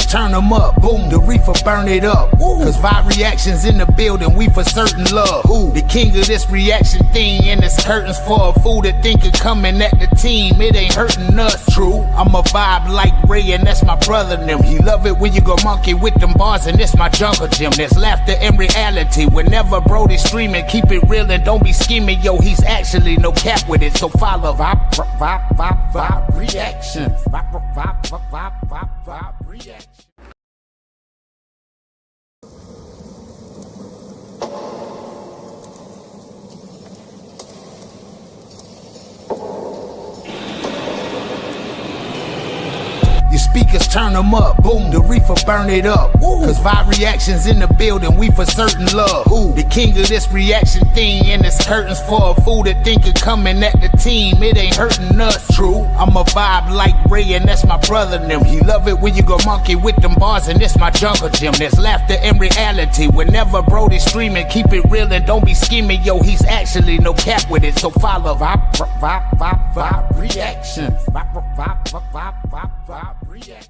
turn them up. Boom, the reefer burn it up. Cause vibe reactions in the building, we for certain love. The king of this reaction thing, and it's curtains for a fool that think of coming at the team. It ain't hurting us, true. I'm a vibe like Ray, and that's my brother and them. He love it when you go monkey with them bars, and it's my jungle gym. There's laughter in reality. Whenever Brody's streaming, keep it real and don't be scheming. Yo, he's actually no cap with it, so follow vibe reaction. Vibe reaction. Your speakers turn them up, boom, the reefer burn it up. Cause vibe reactions in the building, we for certain love. The king of this reaction thing, and it's curtains for a fool that think of coming at the team. It ain't hurting us, true. I'm a vibe like Ray, and that's my brother and them. He love it when you go monkey with them bars, and it's my jungle gym. There's laughter in reality. Whenever Brody's streaming, keep it real and don't be scheming. Yo, he's actually no cap with it, so follow vibe reaction. Vibe reaction.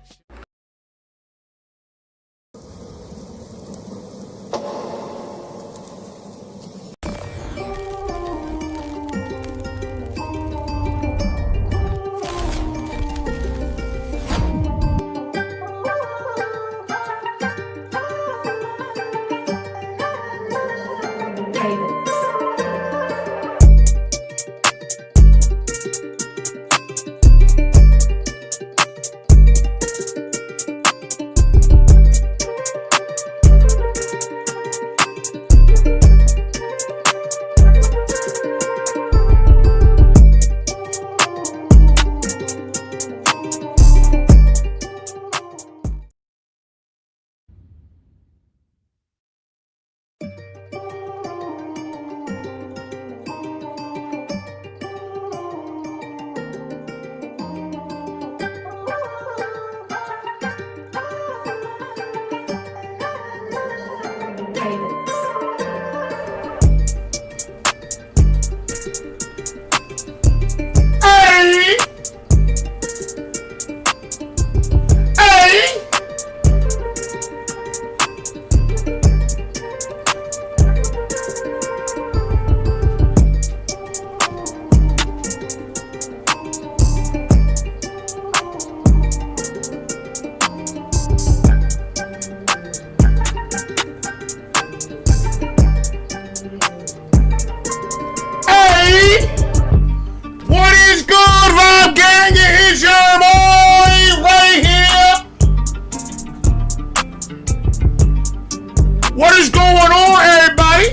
What is going on, everybody?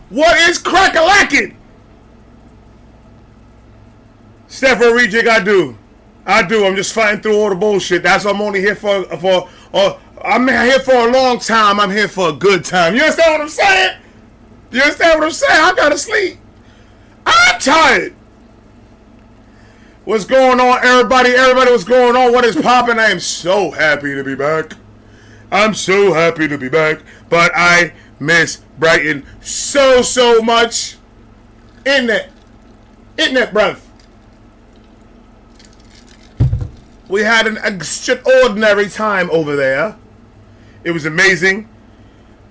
What is crack-a-lacking? Stephen Rejig, I do. I'm just fighting through all the bullshit. That's what I'm only here for. I'm here for a long time. I'm here for a good time. You understand what I'm saying? I gotta sleep. I'm tired. What's going on, everybody? What's going on? What is poppin'? I am so happy to be back. But I miss Brighton so much. Isn't it, bruv? We had an extraordinary time over there. It was amazing.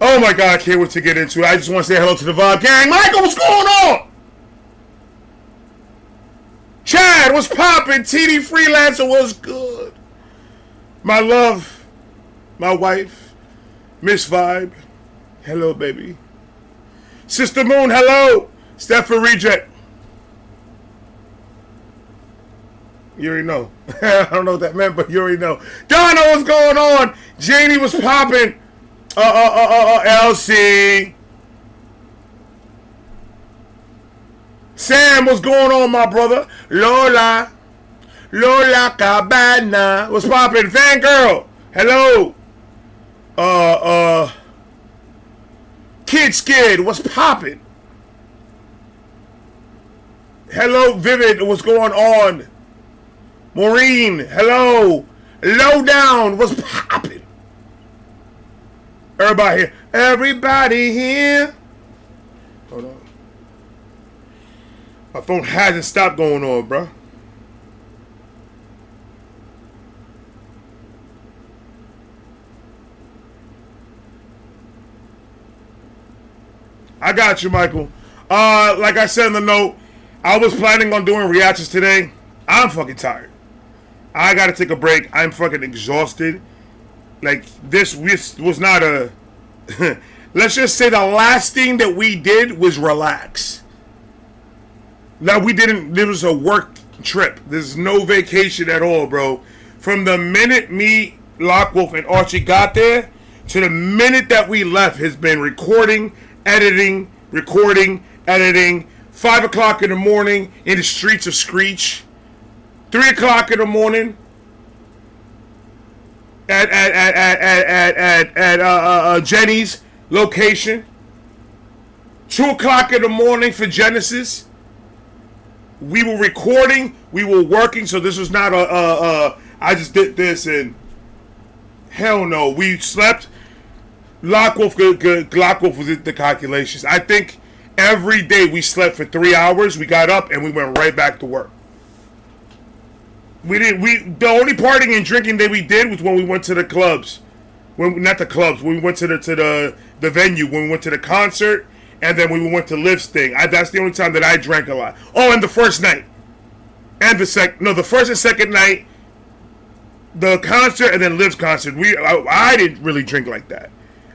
Oh my God, I can't wait to get into it. I just want to say hello to the Vibe Gang. Michael, what's going on? Chad, what's poppin'? TD Freelancer, what's good? My love. My wife, Miss Vibe, hello, baby. Sister Moon, hello. Stephen Reject. You already know. I don't know what that meant, but you already know. Donna, what's going on? Janie was popping. Elsie. Sam, what's going on, my brother? Lola Cabana, what's popping? Fangirl, hello. Kid Skid, what's poppin'? Hello, Vivid, what's going on? Maureen, hello. Lowdown, what's poppin'? Everybody here. Hold on. My phone hasn't stopped going on, bro. I got you, Michael. Like I said in the note, I was planning on doing reactions today. I'm fucking tired. I gotta take a break. I'm fucking exhausted. Like, this was not a... Let's just say the last thing that we did was relax. Now, we didn't... There was a work trip. There's no vacation at all, bro. From the minute me, Lockwolf, and Archie got there to the minute that we left has been recording, editing, 5 o'clock in the morning in the streets of Screech. 3 o'clock in the morning at Jenny's location. 2 o'clock in the morning for Genesis. We were recording, we were working, so this was not I just did this and hell no. We slept. Lockwolf was in the calculations. I think every day we slept for 3 hours. We got up and we went right back to work. The only partying and drinking that we did was when we went to the clubs. When we went to the venue, when we went to the concert, and then when we went to Liv's thing. That's the only time that I drank a lot. Oh, and the first night. And the first and second night, the concert, and then Liv's concert. I didn't really drink like that.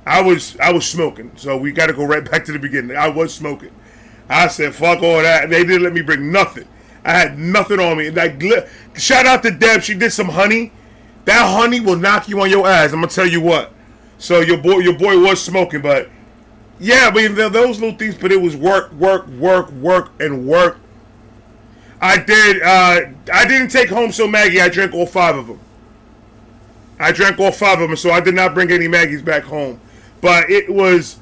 I was smoking, so we got to go right back to the beginning. I was smoking. I said, fuck all that. They didn't let me bring nothing. I had nothing on me. Like, shout out to Deb. She did some honey. That honey will knock you on your ass. I'm gonna tell you what. So your boy was smoking, but yeah, I mean those little things. But it was work, and work. I didn't take home so Maggie. I drank all 5 of them. So I did not bring any Maggies back home. But it was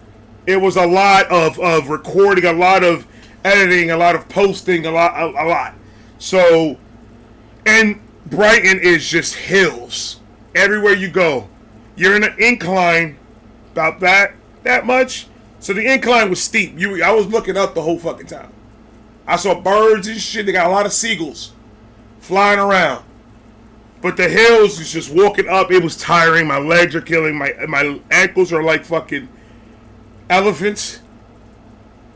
a lot of recording, a lot of editing, a lot of posting, a lot. So, and Brighton is just hills. Everywhere you go, you're in an incline about that much. So the incline was steep. I was looking up the whole fucking time. I saw birds and shit. They got a lot of seagulls flying around. But the hills is just walking up. It was tiring. My legs are killing. My ankles are like fucking elephants.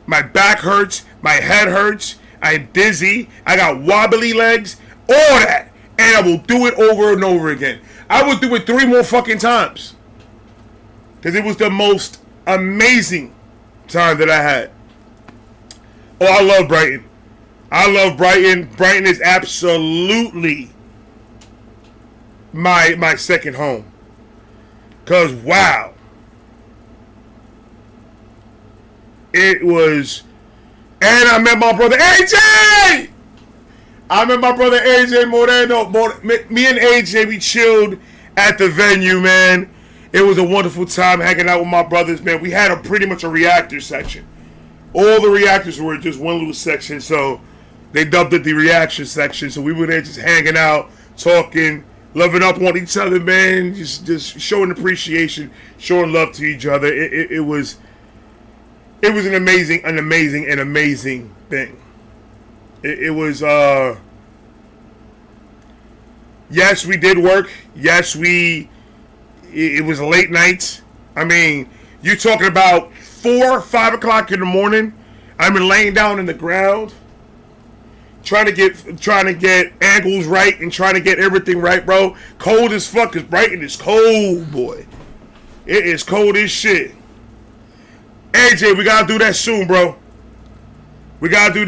My back hurts. My head hurts. I'm dizzy. I got wobbly legs. All that. And I will do it over and over again. I will do it 3 more fucking times. Because it was the most amazing time that I had. Oh, I love Brighton. Brighton is absolutely my second home. Because, wow. It was... And I met my brother AJ! Moreno. Me and AJ, we chilled at the venue, man. It was a wonderful time hanging out with my brothers, man. We had pretty much a reactor section. All the reactors were just one little section, so they dubbed it the reaction section. So we were there just hanging out, talking, loving up on each other, man. Just showing appreciation, showing love to each other. It was an amazing thing. It was, yes, we did work. Yes, it was late nights. I mean, you're talking about 4, 5 o'clock in the morning. I've been laying down in the ground, trying to get angles right and trying to get everything right, bro. Cold as fuck, cause Brighton is cold, boy. It is cold as shit. AJ, we gotta do that soon, bro. Where do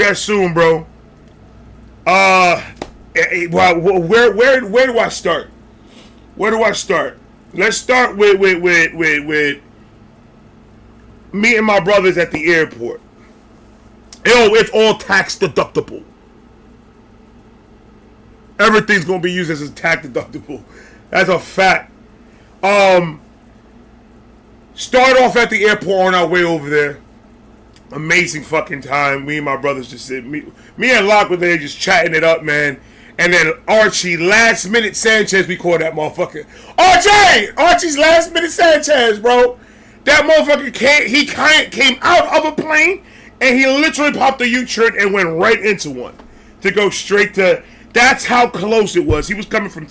I start? Let's start with me and my brothers at the airport. Yo, it's all tax deductible. Everything's gonna be used as a tax deductible. That's a fact. Start off at the airport on our way over there. Amazing fucking time. Me and my brothers just sit. Me and Locke were there just chatting it up, man. And then Archie, last minute Sanchez, we call that motherfucker. Archie's last minute Sanchez, bro. That motherfucker came out of a plane and he literally popped a U-turn and went right into one to go straight to. That's how close it was. He was coming from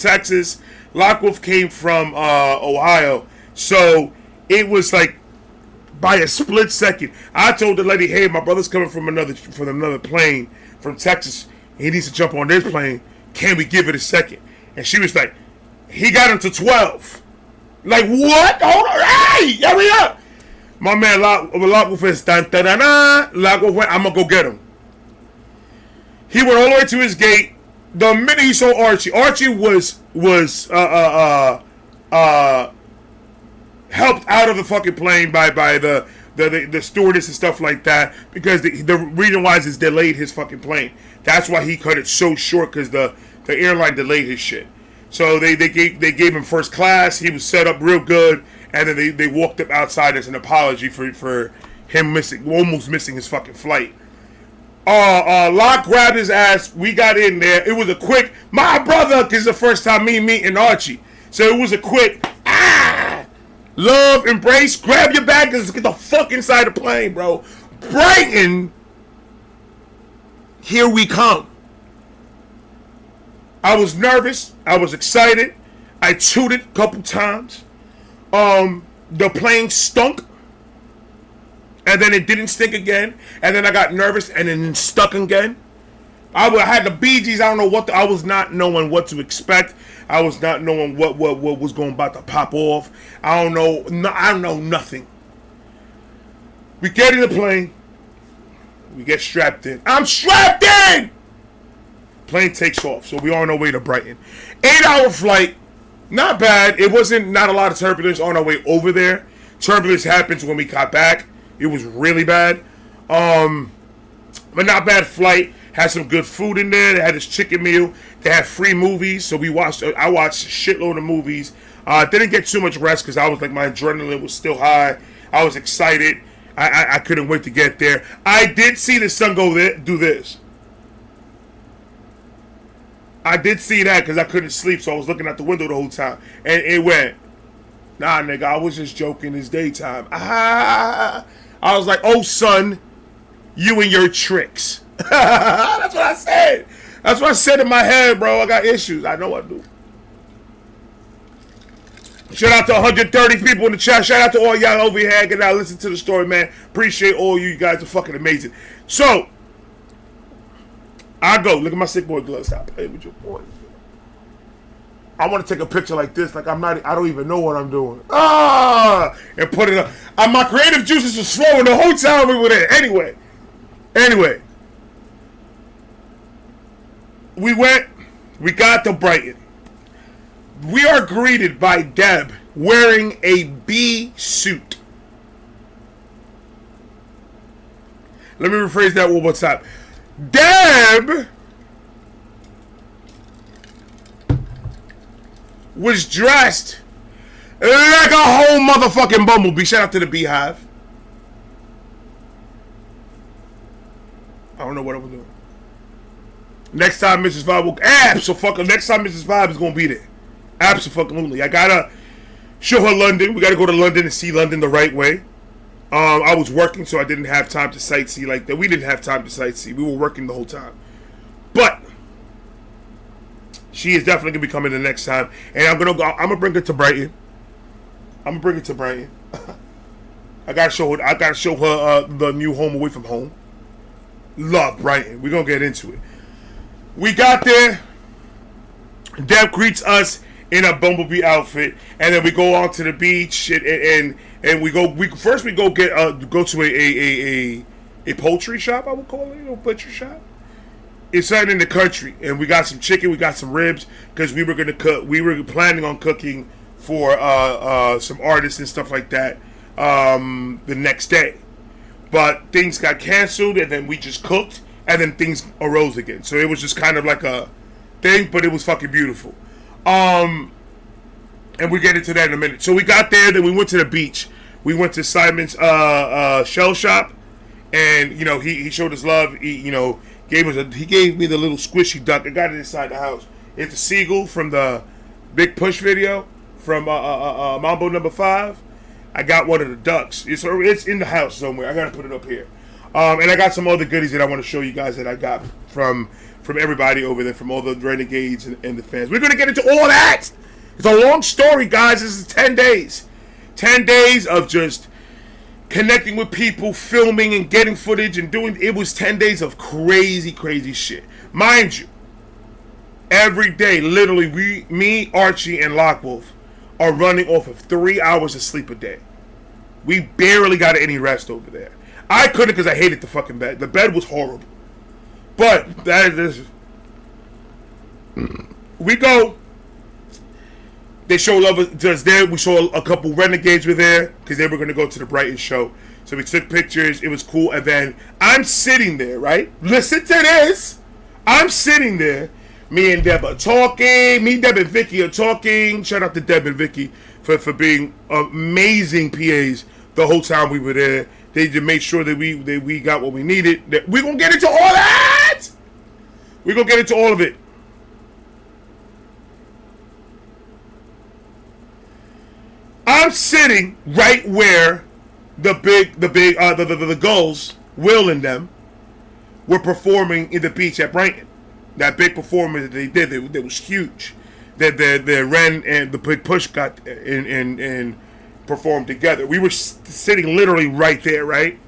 by a split second. I told the lady, hey, my brother's coming from another plane from Texas. He needs to jump on this plane. Can we give it a second? And she was like, he got him to 12. Like, what? Hold on. Hey, hurry up. My man locked with his I'm going to go get him. He went all the way to his gate. The minute he saw Archie was helped out of the fucking plane by the stewardess and stuff like that, because the reason why is delayed his fucking plane. That's why he cut it so short, because the airline delayed his shit. So they gave him first class. He was set up real good, and then they walked him outside as an apology for him almost missing his fucking flight. Locke grabbed his ass. We got in there. It was a quick, my brother, because it's the first time me meeting Archie. So it was a quick, love, embrace, grab your bag, let's get the fuck inside the plane, bro. Brighton, here we come. I was nervous. I was excited. I tooted a couple times. The plane stunk. And then it didn't stink again. And then I got nervous and then it stuck again. I had the Bee Gees. I don't know what I was not knowing what to expect. I was not knowing what was going about to pop off. I don't know nothing. We get in the plane. We get strapped in. I'm strapped in! Plane takes off. So we are on our way to Brighton. 8-hour flight. Not bad. It wasn't not a lot of turbulence on our way over there. Turbulence happens when we got back. It was really bad. But not bad flight. Had some good food in there. They had this chicken meal. They had free movies. So I watched a shitload of movies. Didn't get too much rest because I was like, my adrenaline was still high. I was excited. I couldn't wait to get there. I did see the sun go there, do this. I did see that because I couldn't sleep, so I was looking out the window the whole time. And it went, nah, nigga, I was just joking. It's daytime. I was like, oh, son, you and your tricks. That's what I said. That's what I said in my head, bro. I got issues. I know I do. Shout out to 130 people in the chat. Shout out to all y'all over here hanging out. Listen to the story, man. Appreciate all you. You guys are fucking amazing. So, I go. Look at my sick boy gloves. Stop playing with your boy. I want to take a picture like this. Like I don't even know what I'm doing. And put it up. My creative juices were flowing the whole time we were there. Anyway. We got to Brighton. We are greeted by Deb wearing a bee suit. Let me rephrase that one more time. Deb was dressed like a whole motherfucking bumblebee. Shout out to the Beehive. I don't know what I was doing. Next time Mrs. Vibe will next time Mrs. Vibe is gonna be there. Absolutely. I gotta show her London. We gotta go to London and see London the right way. I was working, so I didn't have time to sightsee like that. We didn't have time to sightsee. We were working the whole time. But she is definitely gonna be coming the next time, and I'm gonna bring her to Brighton. I gotta show her the new home away from home. Love Brighton. We're gonna get into it. We got there. Deb greets us in a bumblebee outfit, and then we go on to the beach, and we go to a poultry shop, I would call it, a butcher shop. It's right in the country, and we got some chicken, we got some ribs, because we were planning on cooking for some artists and stuff like that the next day, but things got canceled, and then we just cooked, and then things arose again. So it was just kind of like a thing, but it was fucking beautiful. And we get into that in a minute. So we got there, then we went to the beach. We went to Simon's shell shop, and he showed us love. He gave me the little squishy duck. I got it inside the house. It's a seagull from the Big Push video from Mambo number 5. I got one of the ducks. It's in the house somewhere. I gotta put it up here. And I got some other goodies that I want to show you guys that I got from everybody over there, from all the renegades and the fans. We're gonna get into all that. It's a long story, guys. This is 10 days. 10 days of just connecting with people, filming and getting footage and doing. It was 10 days of crazy, crazy shit. Mind you, every day, literally, me, Archie, and Lockwolf are running off of 3 hours of sleep a day. We barely got any rest over there. I couldn't because I hated the fucking bed. The bed was horrible. But that is, we go. They show love to us there. We saw a couple renegades were there because they were going to go to the Brighton show. So we took pictures. It was cool. And then I'm sitting there, right? Listen to this. I'm sitting there. Me and Deb are talking. Me, Deb, and Vicky are talking. Shout out to Deb and Vicky for being amazing PAs the whole time we were there. They just made sure that we got what we needed. We're going to get into all that. We're going to get into all of it. I'm sitting right where the Gulls, Will and them, were performing in the beach at Brighton. That big performance that they did, it was huge. That the Ren and the Big Push got and performed together. We were sitting literally right there, right?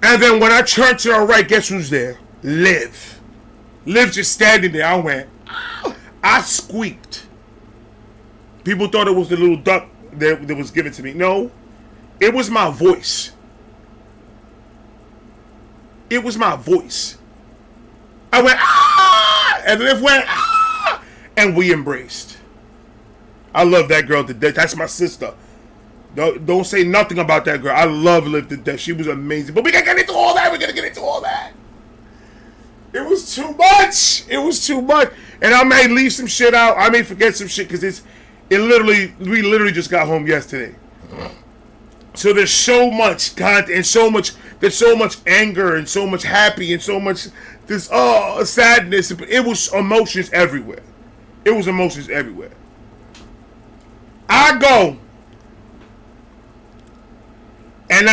And then when I turned to our right, guess who's there? Liv. Liv just standing there. I went, ow. I squeaked. People thought it was the little duck that was given to me. No, it was my voice. It was my voice. I went, ah! And Liv went, ah! And we embraced. I love that girl to death. That's my sister. Don't say nothing about that girl. I love Liv to death. She was amazing. But we gotta get into all that. We're gonna get into all that. It was too much. It was too much. And I may leave some shit out. I may forget some shit because we literally just got home yesterday. So there's so much content and there's so much anger and so much happy and so much this sadness. It was emotions everywhere. It was emotions everywhere. I go and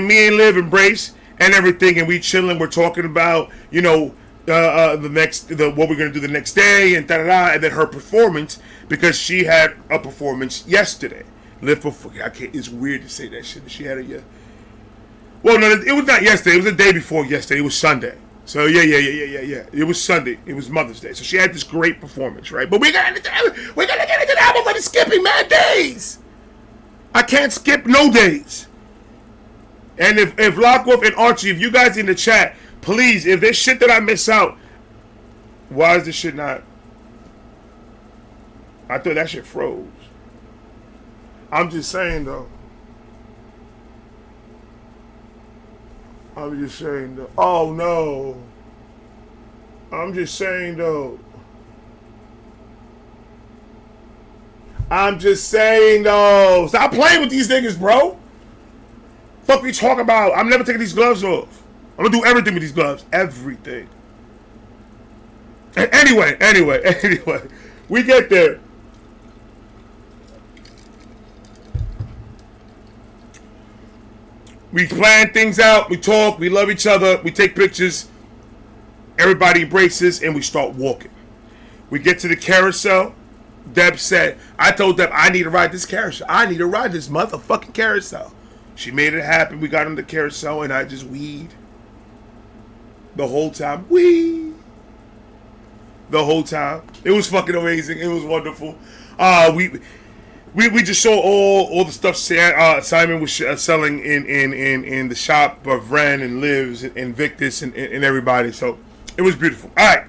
me and Liv embrace and everything, and we chilling. We're talking about what we're gonna do the next day and and then her performance because she had a performance yesterday. Liv, it's weird to say that shit. She had a well, no, it was not yesterday. It was the day before yesterday. It was Sunday. So yeah. It was Sunday. It was Mother's Day. So she had this great performance, right? But we're gonna get into that. I'm already skipping mad days. I can't skip no days. And if Lockwolf and Archie, if you guys in the chat, please, if there's shit that I miss out, why is this shit not? I thought that shit froze. I'm just saying though. Oh no. I'm just saying though. Stop playing with these niggas, bro. Fuck we talk about. I'm never taking these gloves off. I'm gonna do everything with these gloves. Everything. Anyway. We get there. We plan things out. We talk. We love each other. We take pictures. Everybody embraces, and we start walking. We get to the carousel. Deb said, I told Deb, I need to ride this carousel. I need to ride this motherfucking carousel. She made it happen. We got on the carousel, and I just weed. The whole time. The whole time. It was fucking amazing. It was wonderful. We just saw all the stuff Simon was selling in the shop of Ren and Liv's and Victus and everybody. So it was beautiful. All right.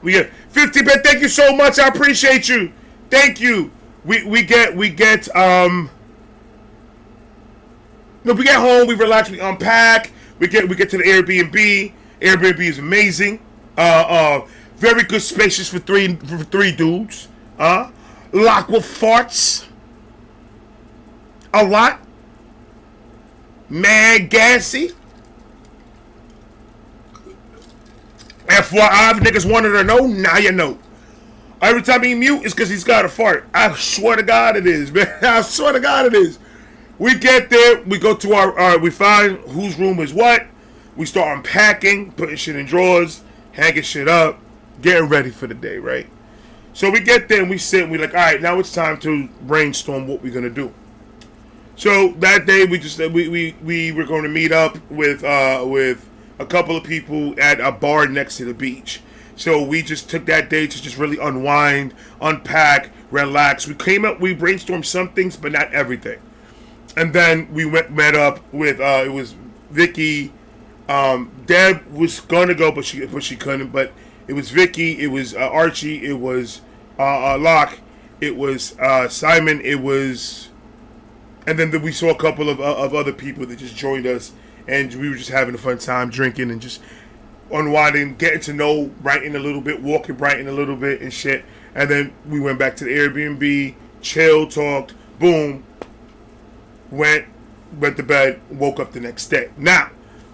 We get 50 bet. Thank you so much. I appreciate you. Thank you. We get home. We relax. We unpack. We get to the Airbnb. Airbnb is amazing. Very good spacious for three dudes. Lock with farts. A lot. Mad gassy. FYI, if niggas wanted to know, now you know. Every time he mute, it's because he's got a fart. I swear to God it is, man. I swear to God it is. We get there. We go to we find whose room is what. We start unpacking, putting shit in drawers, hanging shit up, getting ready for the day, right? So we get there and we sit and we're like, all right, now it's time to brainstorm what we're going to do. So that day we were going to meet up with a couple of people at a bar next to the beach. So we just took that day to just really unwind, unpack, relax. We brainstormed some things, but not everything. And then we met up with it was Vicky. Deb was gonna go, but she couldn't. But it was Vicky, it was Archie, it was Locke, it was Simon, it was, and then we saw a couple of other people that just joined us, and we were just having a fun time drinking and just unwinding, getting to know Brighton a little bit, walking Brighton a little bit and shit. And then we went back to the Airbnb, chilled, talked, boom, went to bed, woke up the next day. Now,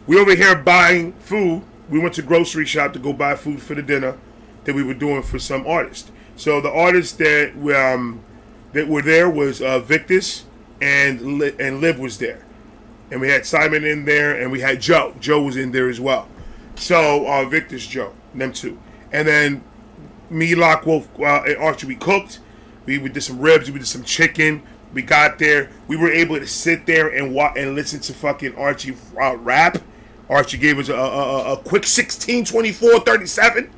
we over here buying food. We went to grocery shop to go buy food for the dinner that we were doing for some artists. So the artists that were there was Victus and Liv was there. And we had Simon in there, and we had Joe. Joe was in there as well. So Victus, Joe, them two. And then me, Locke, Wolf, and Archie, we cooked. We did some ribs. We did some chicken. We got there. We were able to sit there and listen to fucking Archie rap. Archie gave us a quick 16, 24, 37.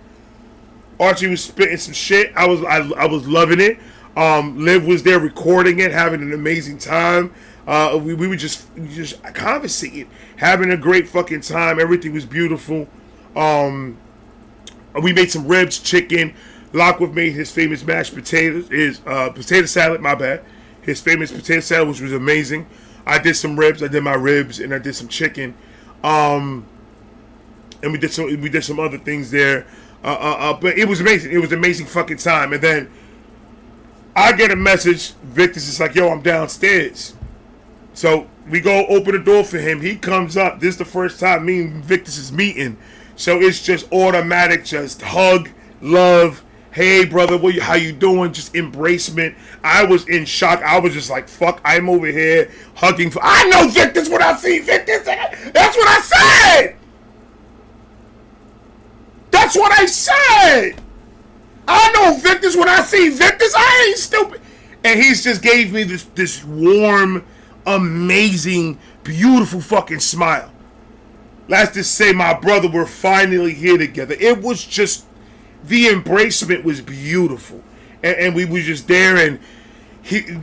Archie was spitting some shit. I was loving it. Liv was there recording it, having an amazing time. We were just conversating, having a great fucking time. Everything was beautiful. We made some ribs, chicken. Lockwood made his famous mashed potatoes, his potato salad, my bad. His famous potato salad, which was amazing. I did some ribs. I did my ribs, and I did some chicken. And we did some other things there. But it was amazing. It was an amazing fucking time. And then I get a message. Victus is like, "Yo, I'm downstairs." So we go open the door for him. He comes up. This is the first time me and Victus is meeting. So it's just automatic, just hug, love. Hey, brother, how you doing? Just embracement. I was in shock. I was just like, fuck, I'm over here hugging. I know Victus when I see Victus. That's what I said. That's what I said. I know Victus when I see Victus. I ain't stupid. And he's just gave me this warm, amazing, beautiful fucking smile. Let's just say my brother, we're finally here together. It was just, the embracement was beautiful. And we were just there, and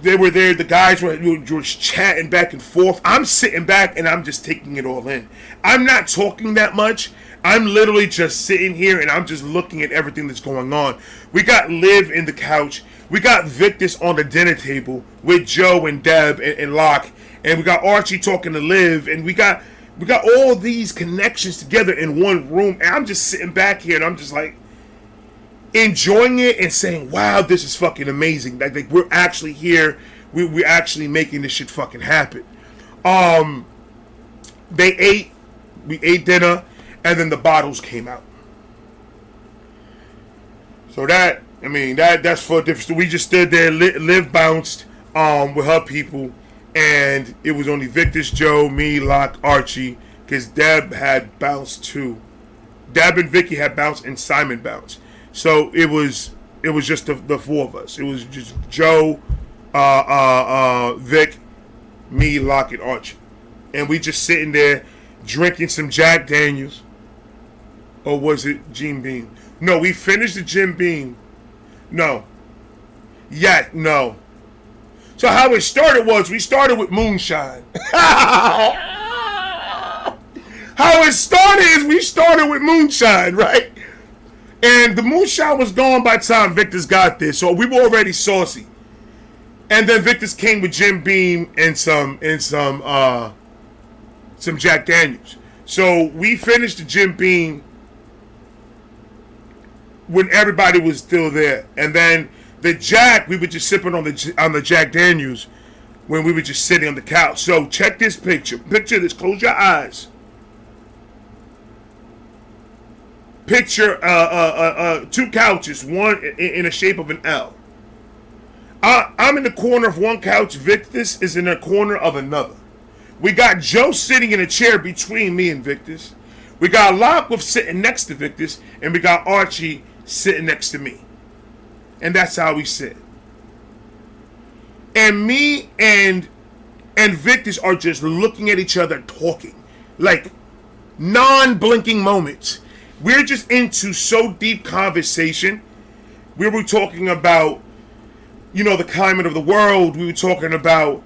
they were there. The guys were chatting back and forth. I'm sitting back, and I'm just taking it all in. I'm not talking that much. I'm literally just sitting here, and I'm just looking at everything that's going on. We got Liv in the couch. We got Victus on the dinner table with Joe and Deb and Locke. And we got Archie talking to Liv. And we got all these connections together in one room. And I'm just sitting back here, and I'm just like enjoying it and saying, wow, this is fucking amazing. Like we're actually here. We're actually making this shit fucking happen. We ate dinner, and then the bottles came out. So that's for different. We just stood there. Liv bounced with her people, and it was only Victus, Joe, me, Locke, Archie, because Deb had bounced too. Deb and Vicky had bounced, and Simon bounced. So it was just the four of us. It was just Joe, Vic, me, Locke, and Archie, and we just sitting there drinking some Jack Daniels. Or was it Jim Beam? No, we finished the Jim Beam. No. Yeah, no. So how it started was, we started with moonshine. How it started is we started with moonshine, right? And the moonshine was gone by the time Victus got there, so we were already saucy. And then Victus came with Jim Beam and some Jack Daniels. So we finished the Jim Beam when everybody was still there, and then the Jack, we were just sipping on the Jack Daniels when we were just sitting on the couch. So check this picture. Picture this. Close your eyes. Picture two couches, one in the shape of an L. I'm in the corner of one couch. Victus is in the corner of another. We got Joe sitting in a chair between me and Victus. We got Lockwood sitting next to Victus, and we got Archie sitting next to me. And that's how we sit. And me and and Victus are just looking at each other talking. Like, non-blinking moments. We're just into so deep conversation. We were talking about, the climate of the world. We were talking about,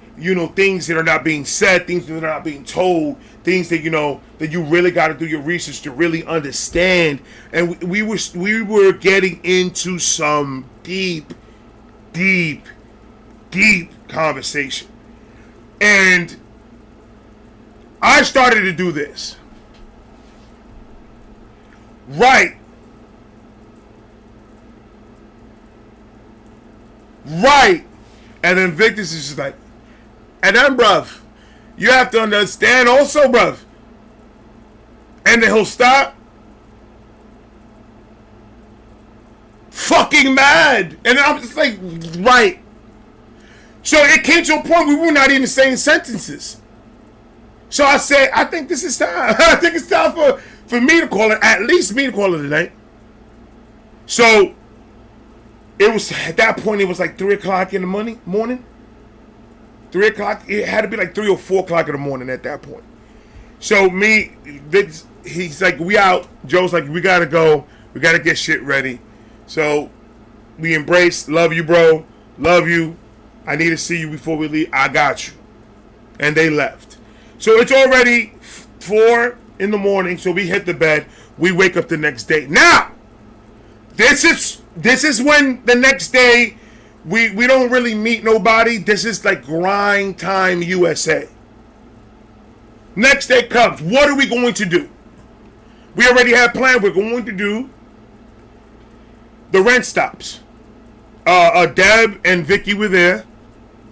things that are not being said, things that are not being told, things that, that you really got to do your research to really understand. And we were getting into some deep conversation. And I started to do this. Right. And then Victus is just like, and then, bruv, you have to understand also, bruv. And then he'll stop. Fucking mad. And then I'm just like, right. So it came to a point we were not even saying sentences. So I said, I think this is time. I think it's time for me to call it, at least me to call it a night. So it was, at that point, it was like 3 o'clock in the morning. 3 o'clock, it had to be like 3 or 4 o'clock in the morning at that point. So he's like, we out. Joe's like, we gotta go. We gotta get shit ready. So we embrace, love you, bro. Love you. I need to see you before we leave. I got you. And they left. So it's already 4 in the morning. So we hit the bed. We wake up the next day. Now, this is when the next day we don't really meet nobody. This is like grind time USA. Next day comes. What are we going to do? We already have planned. We're going to do the rent stops. Deb and Vicky were there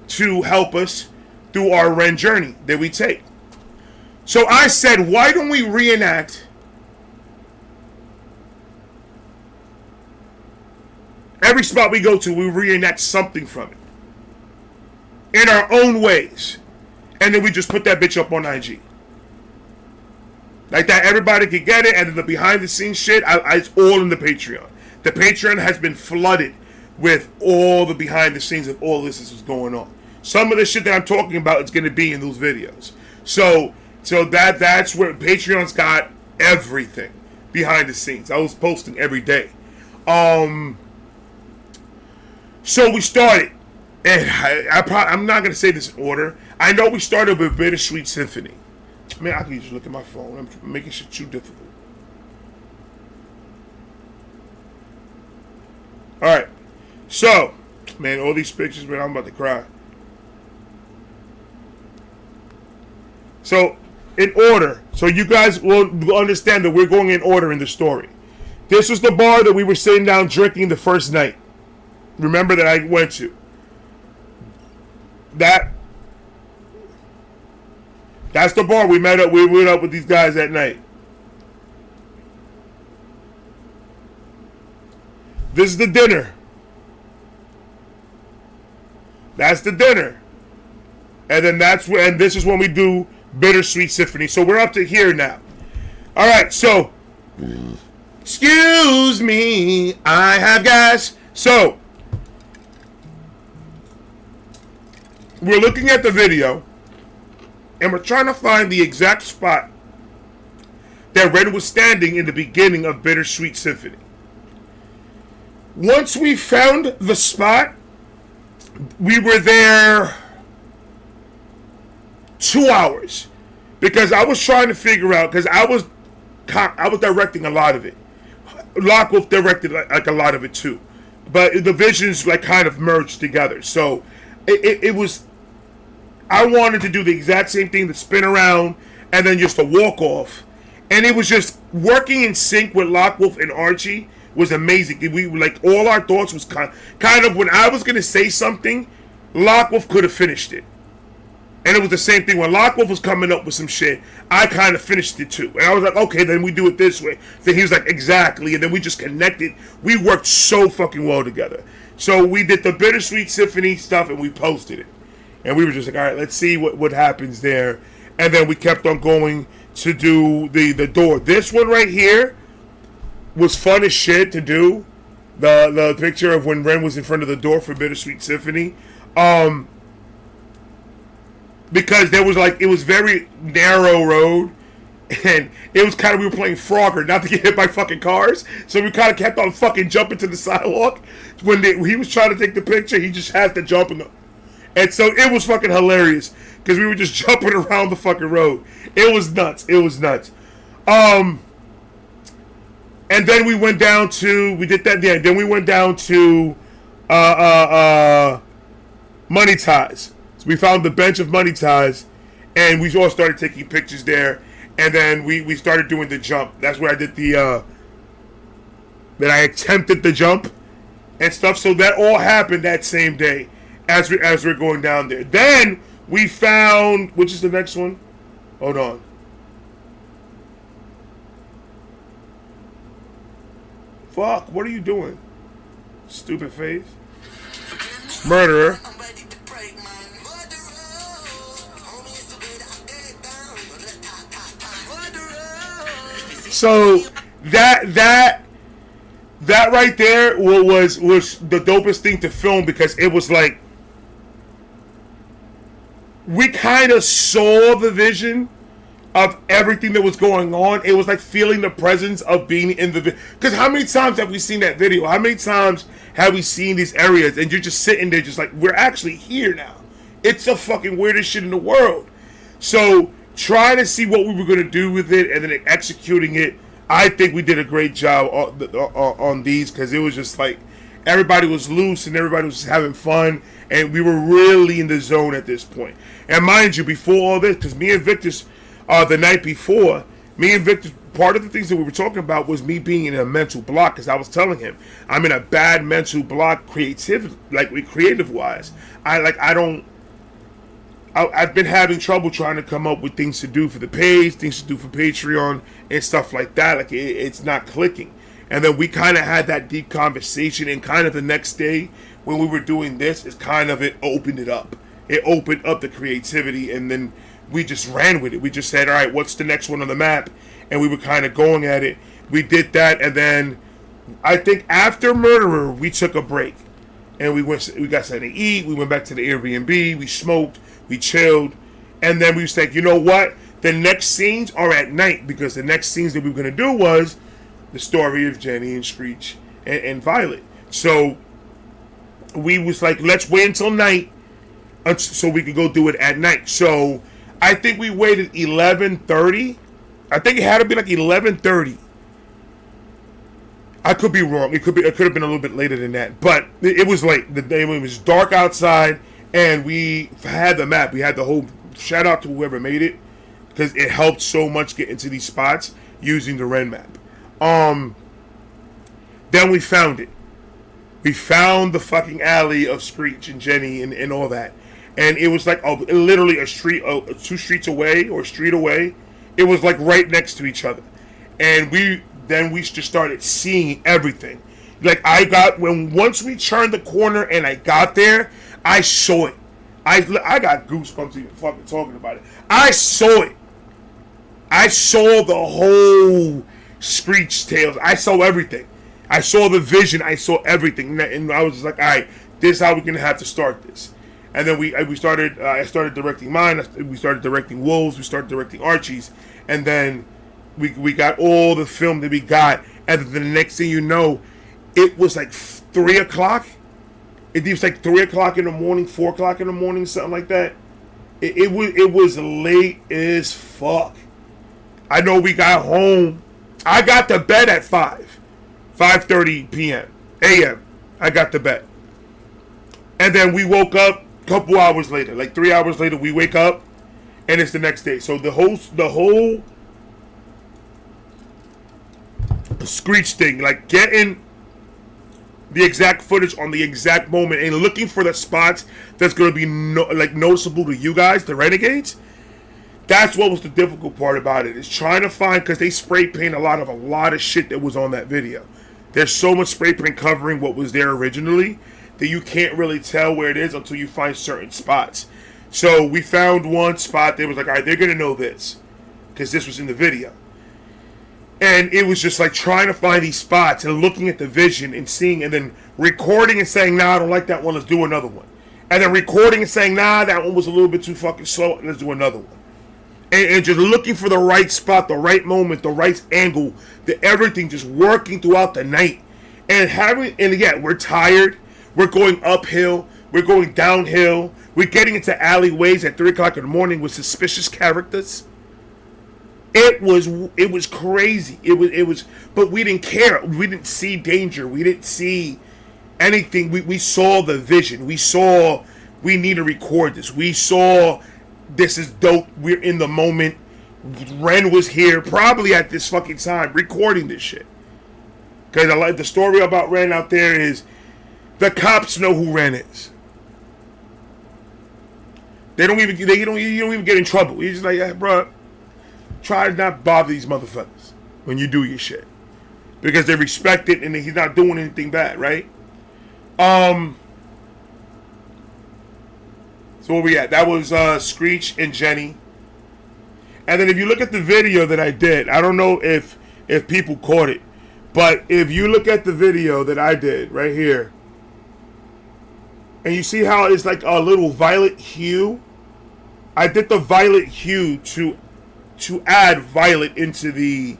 to help us through our rent journey that we take. So I said, why don't we reenact every spot we go to, we reenact something from it in our own ways, and then we just put that bitch up on IG like that. Everybody can get it, and then the behind the scenes shit, it's all in the Patreon. The Patreon has been flooded with all the behind the scenes of all this is going on. Some of the shit that I'm talking about is going to be in those videos. So that's where Patreon's got everything behind the scenes. I was posting every day. So we started, and I'm not going to say this in order. I know we started with Bittersweet Symphony. Man, I can just look at my phone. I'm making shit too difficult. Alright. So, man, all these pictures, man, I'm about to cry. So, in order, so you guys will understand that we're going in order in the story. This was the bar that we were sitting down drinking the first night. Remember that I went to. That's the bar we met up. We went up with these guys that night. This is the dinner. That's the dinner. And then this is when we do Bittersweet Symphony. So we're up to here now. All right, so excuse me, I have gas. So we're looking at the video, and we're trying to find the exact spot that Red was standing in the beginning of Bittersweet Symphony. Once we found the spot, we were there 2 hours, because I was trying to figure out, because I was directing a lot of it. Lockwolf directed like a lot of it too, but the visions like kind of merged together. So it was, I wanted to do the exact same thing, to spin around and then just a walk off, and it was just working in sync with Lockwolf and Archie was amazing. We like, all our thoughts was kind of when I was gonna say something, Lockwolf could have finished it. And it was the same thing when Lockwolf was coming up with some shit, I kind of finished it too. And I was like, okay, then we do it this way. Then he was like, exactly. And then we just connected. We worked so fucking well together. So we did the Bittersweet Symphony stuff and we posted it. And we were just like, all right, let's see what happens there. And then we kept on going to do the door. This one right here was fun as shit to do. The picture of when Ren was in front of the door for Bittersweet Symphony. because there was like, it was very narrow road, and it was kind of, we were playing Frogger, not to get hit by fucking cars, so we kind of kept on fucking jumping to the sidewalk. When he was trying to take the picture, he just had to jump and so it was fucking hilarious, because we were just jumping around the fucking road. It was nuts. And then we went down to, we did that, yeah, then we went down to Money Ties. So we found the bench of Money Ties, and we all started taking pictures there, and then we started doing the jump. That's where I did the, that I attempted the jump and stuff. So that all happened that same day as we're going down there. Then we found, which is the next one? Hold on. Fuck, what are you doing? Stupid face. Murderer. So that right there was the dopest thing to film, because it was like, we kind of saw the vision of everything that was going on. It was like feeling the presence of being in the video. Because how many times have we seen that video? How many times have we seen these areas and you're just sitting there just like, we're actually here now. It's the fucking weirdest shit in the world. So trying to see what we were going to do with it and then executing it, I think we did a great job on these, because it was just like everybody was loose and everybody was just having fun, and we were really in the zone at this point. And mind you, before all this, because me and Victor's the night before, part of the things that we were talking about was me being in a mental block, because I was telling him I'm in a bad mental block, creative wise. I've been having trouble trying to come up with things to do for the page, things to do for Patreon, and stuff like that. Like, it's not clicking. And then we kind of had that deep conversation, and kind of the next day when we were doing this, it opened it up. It opened up the creativity, and then we just ran with it. We just said, all right, what's the next one on the map? And we were kind of going at it. We did that, and then I think after Murderer, we took a break. And we got something to eat, we went back to the Airbnb, we smoked, we chilled, and then we said, you know what? The next scenes are at night, because the next scenes that we were going to do was the story of Jenny and Screech and Violet. So we was like, let's wait until night so we could go do it at night. So I think we waited 11:30. I think it had to be like 11:30. I could be wrong. It could have been a little bit later than that, but it was late. The day, it was dark outside, and we had the map. We had the whole. Shout out to whoever made it, because it helped so much get into these spots using the Ren map. Then we found it. We found the fucking alley of Screech and Jenny and all that, and it was like literally a street, 2 streets away or a street away. It was like right next to each other, and we just started seeing everything. Like once we turned the corner and I got there, I saw it. I got goosebumps even fucking talking about it. I saw it. I saw the whole Screech tales. I saw everything. I saw the vision. I saw everything, and I was just like, all right, this is how we're gonna have to start this. And then we started. I started directing mine. We started directing Wolves. We started directing Archie's, and then we got all the film that we got. And then the next thing you know, it was like 3 o'clock. It was like 3 o'clock in the morning, 4 o'clock in the morning, something like that. It was late as fuck. I know we got home. I got to bed at 5:30 p.m. a.m. I got to bed, and then we woke up a couple hours later, like 3 hours later. We wake up, and it's the next day. So the whole Screech thing, like getting the exact footage on the exact moment and looking for the spots that's going to be noticeable to you guys, the Renegades. That's what was the difficult part about it, is trying to find, because they spray paint a lot of shit that was on that video. There's so much spray paint covering what was there originally that you can't really tell where it is until you find certain spots. So we found one spot that was like, all right, they're going to know this, because this was in the video. And it was just like trying to find these spots and looking at the vision and seeing, and then recording and saying, nah, I don't like that one, let's do another one. and then recording and saying, nah, that one was a little bit too fucking slow, let's do another one. And just looking for the right spot, the right moment, the right angle, everything just working throughout the night. And again, we're tired, we're going uphill, we're going downhill, we're getting into alleyways at 3 o'clock in the morning with suspicious characters. It was crazy. It was, but we didn't care. We didn't see danger. We didn't see anything. We saw the vision. We saw we need to record this. We saw this is dope. We're in the moment. Ren was here probably at this fucking time recording this shit. Because I like the story about Ren out there is the cops know who Ren is. You don't even get in trouble. You're just like, yeah, bro, try to not bother these motherfuckers when you do your shit. Because they respect it and he's not doing anything bad, right? So where we at? That was Screech and Jenny. And then if you look at the video that I did, I don't know if people caught it, but if you look at the video that I did right here, and you see how it's like a little violet hue, I did the violet hue to add violet into the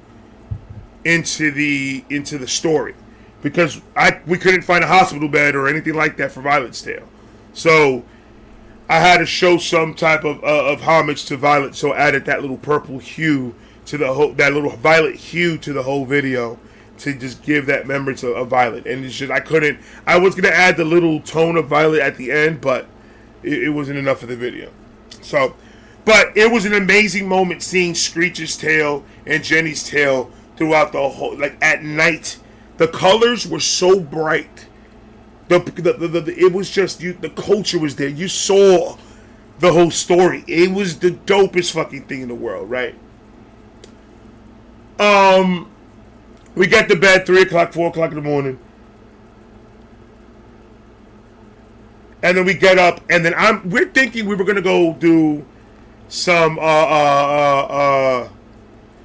story, because we couldn't find a hospital bed or anything like that for Violet's tale, so I had to show some type of homage to Violet, so I added that little purple hue to that little violet hue to the whole video to just give that remembrance of Violet. And it's just I was gonna add the little tone of Violet at the end, but it wasn't enough for the video. So, but it was an amazing moment seeing Screech's tale and Jenny's tale throughout the whole, like at night. The colors were so bright. It was just the culture was there. You saw the whole story. It was the dopest fucking thing in the world, right? We got to bed 3 o'clock, 4 o'clock in the morning. And then we get up, and then we're thinking we were gonna go do some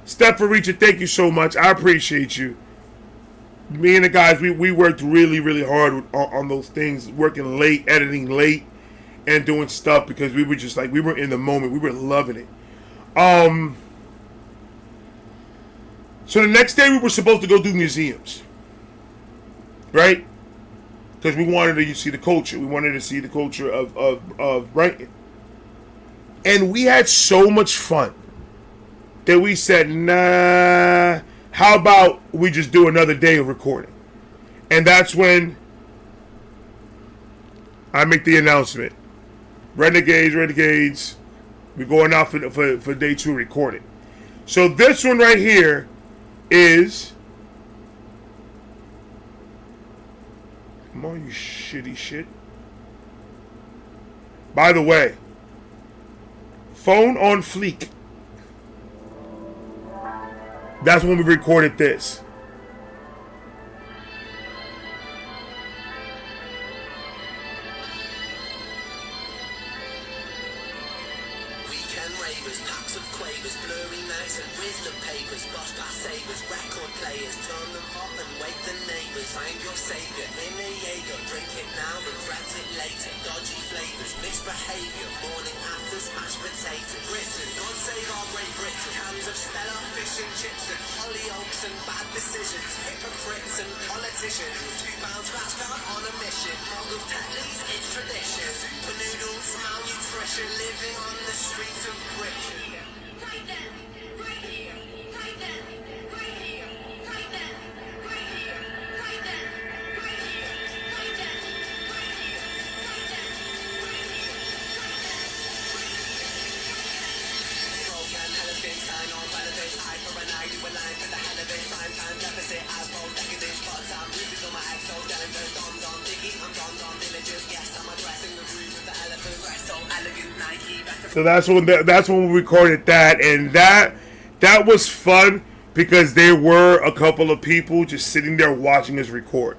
Steph for Reacher, thank you so much. I appreciate you. Me and the guys, we worked really, really hard on those things, working late, editing late, and doing stuff because we were just like, we were in the moment. We were loving it. So the next day we were supposed to go do museums. Right? Because we wanted to see the culture. We wanted to see the culture of Brighton. And we had so much fun that we said, nah, how about we just do another day of recording? And that's when I make the announcement. Renegades, we're going out for day 2 recording. So this one right here is... Come on, you shitty shit. By the way, phone on fleek. That's when we recorded this. Weekend ravers, packs of quavers, blurry nights and wisdom papers, boss pass savers, record players, turn them up and wake the neighbors. Find your savior in a Jaeger, drink it now, regret it later. Dodgy flavors, misbehavior, morning after smashed potatoes. Britain, God save our Great Britain. Cans of Stella, fish and chips and Hollyoaks and bad decisions. Hypocrites and politicians. £2 scratched out on a mission. Muggles, Tetley's, it's tradition. Super noodles, malnutrition, living on the streets of Britain. Right then, right here, right then, right here, right then, right here, right then, right here, right then, right here, right then, right here, Brogan, Hellespin, sign on benefits, eye for an eye, do a line for the hell of it, prime time deficit, asphalt, decadent, spots, I'm bruises on my head, so delicate, Don, Diggy, I'm Don, villagers, yes, I'm addressing the groove with the elephant, rest, so elegant, Nike, back to... So that's when we recorded that, and that was fun because there were a couple of people just sitting there watching us record.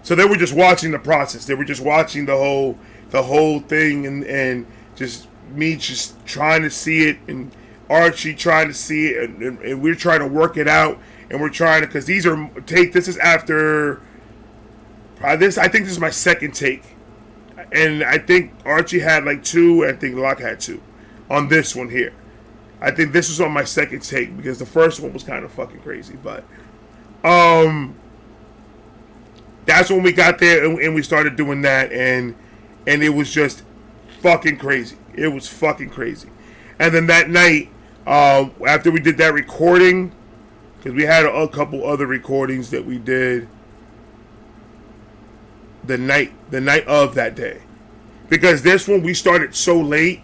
So they were just watching the process. They were just watching the whole thing, and just me just trying to see it, and Archie trying to see it, and we're trying to work it out, and we're trying to, because this is after this. I think this is my second take. and I think Archie had like 2. I think Locke had 2 on this one here. I think this was on my second take because the first one was kind of fucking crazy. But that's when we got there and we started doing that, and it was just fucking crazy. It was fucking crazy. And then that night, after we did that recording, because we had a couple other recordings that we did the night of that day. Because this one we started so late.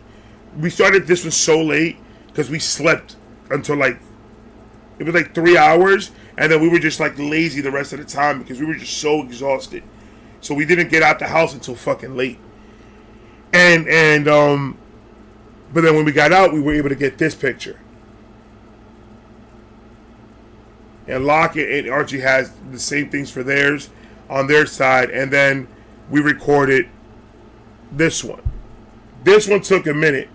We started this one so late because we slept until like, it was like 3 hours, and then we were just like lazy the rest of the time because we were just so exhausted. So we didn't get out the house until fucking late. And but then when we got out, we were able to get this picture. And Locke and Archie has the same things for theirs on their side, and then we recorded this one. This one took a minute.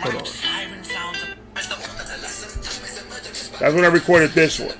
Hold on. That's when I recorded this one.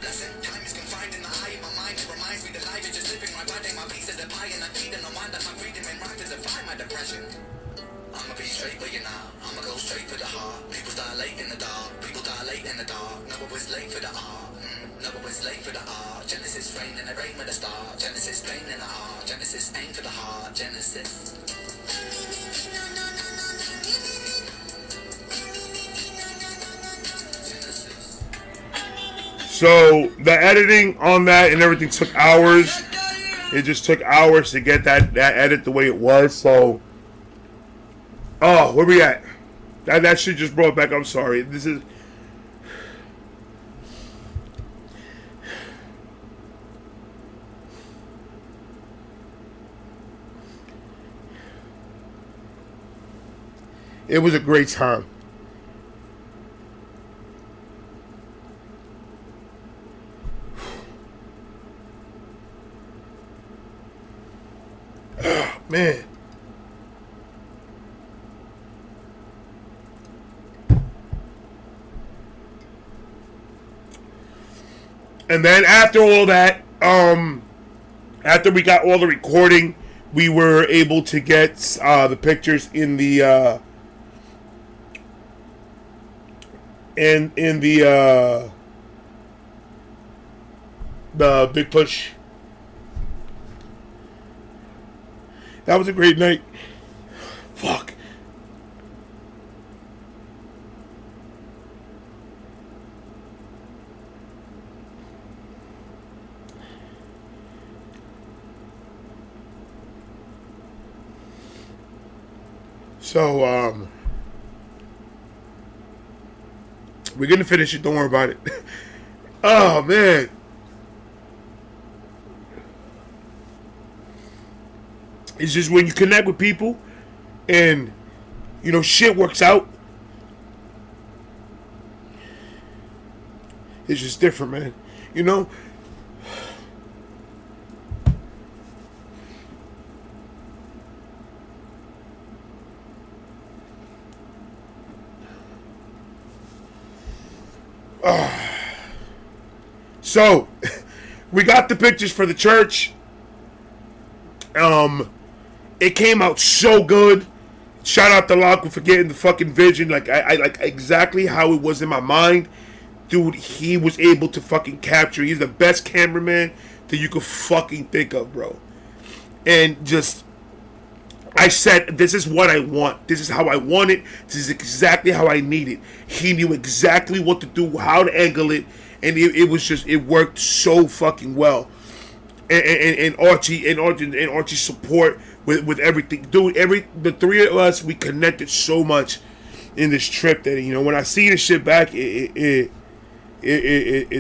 So the editing on that and everything took hours. It just took hours to get that edit the way it was. So, where we at? That shit just brought back. I'm sorry. This is. It was a great time. Man. And then after all that, after we got all the recording, we were able to get the pictures in the the Big Push. That was a great night. Fuck. So, we're gonna finish it. Don't worry about it. Oh, man. It's just when you connect with people and, you know, shit works out. It's just different, man. You know? So, we got the pictures for the church. It came out so good. Shout out to Locke for getting the fucking vision. Like, I like exactly how it was in my mind. Dude, he was able to fucking capture. He's the best cameraman that you could fucking think of, bro. And just, I said, this is what I want. This is how I want it. This is exactly how I need it. He knew exactly what to do, how to angle it. And it was just, it worked so fucking well. And Archie's support with everything, dude. The three of us, we connected so much in this trip that, you know, when I see this shit back, it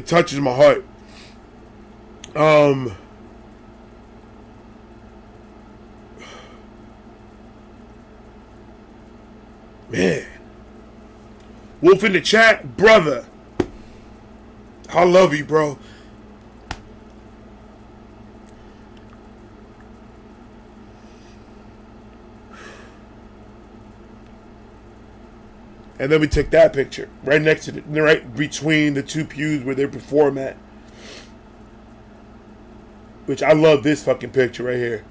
touches my heart. Man, Wolf in the chat, brother. I love you, bro. And then we took that picture right next to it, right between the two pews where they perform at. which I love this fucking picture right here.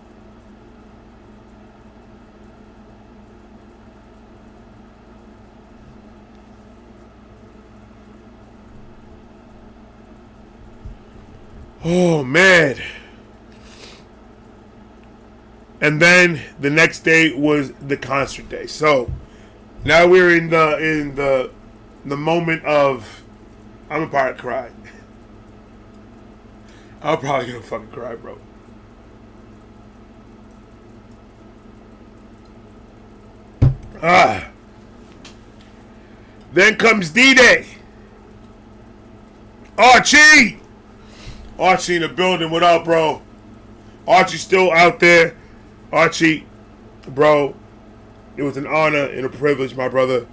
Oh man. And then the next day was the concert day. So now we're in the moment of I'm about to cry. I'm probably gonna fucking cry, bro. Then comes D-Day. Archie in the building. What up, bro? Archie's still out there. Archie, bro, it was an honor and a privilege, my brother.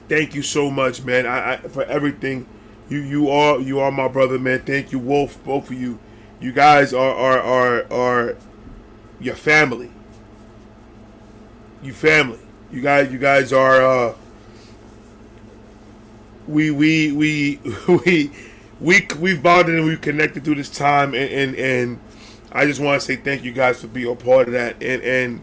Thank you so much, man. I for everything. You are my brother, man. Thank you, Wolf, both of you. You guys are your family. You family. You guys are we've bonded and we've connected through this time, and I just want to say thank you guys for being a part of that, and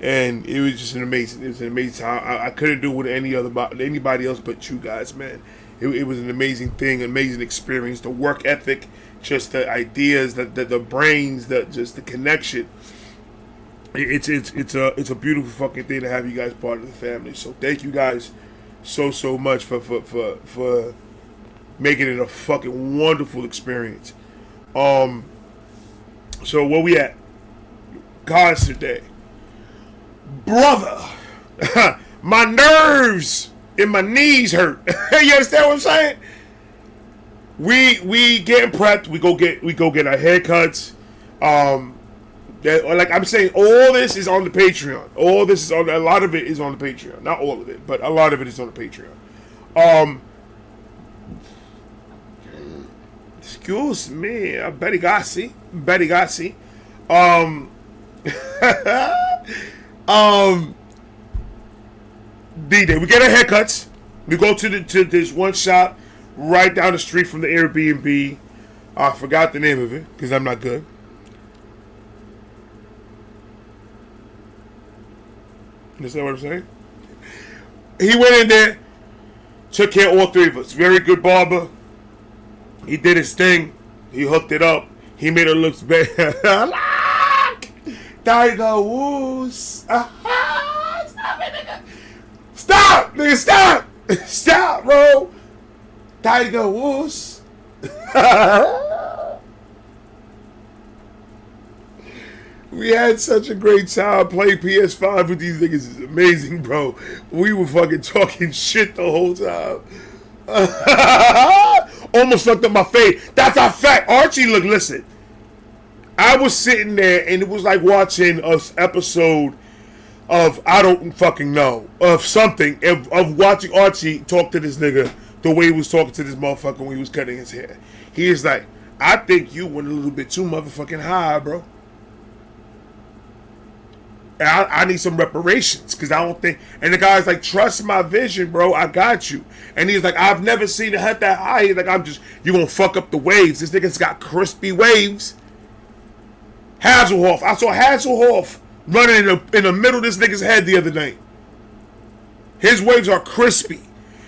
it was just an amazing time. I couldn't do it with anybody else but you guys, man. It was an amazing thing, amazing experience. The work ethic, just the ideas, the brains, just the connection. It's a beautiful fucking thing to have you guys part of the family. So thank you guys so much for making it a fucking wonderful experience. So where we at? Concert day. Brother, my nerves and my knees hurt. You understand what I'm saying? We getting prepped. We go get our haircuts. Like I'm saying, all this is on the Patreon. All this is on. A lot of it is on the Patreon. Not all of it, but a lot of it is on the Patreon. Excuse me, Betty Gassi. D-Day. We get our haircuts. We go to this one shop right down the street from the Airbnb. I forgot the name of it because I'm not good. You understand what I'm saying? He went in there, took care of all three of us. Very good barber. He did his thing. He hooked it up. He made it look better. Tiger Woods. Stop it, nigga. Stop, nigga, stop. Stop, bro. Tiger Woods. We had such a great time playing PS5 with these niggas. It's amazing, bro. We were fucking talking shit the whole time. Almost fucked up my face. That's a fact. Archie, look, listen. I was sitting there and it was like watching an episode of I don't fucking know, of something, of watching Archie talk to this nigga the way he was talking to this motherfucker when he was cutting his hair. He is like, I think you went a little bit too motherfucking high, bro. And I need some reparations because I don't think. And the guy's like, trust my vision, bro. I got you. And he's like, I've never seen it hit that high. He's like, you gonna fuck up the waves. This nigga's got crispy waves. Hasselhoff. I saw Hasselhoff running in the middle of this nigga's head the other night. His waves are crispy.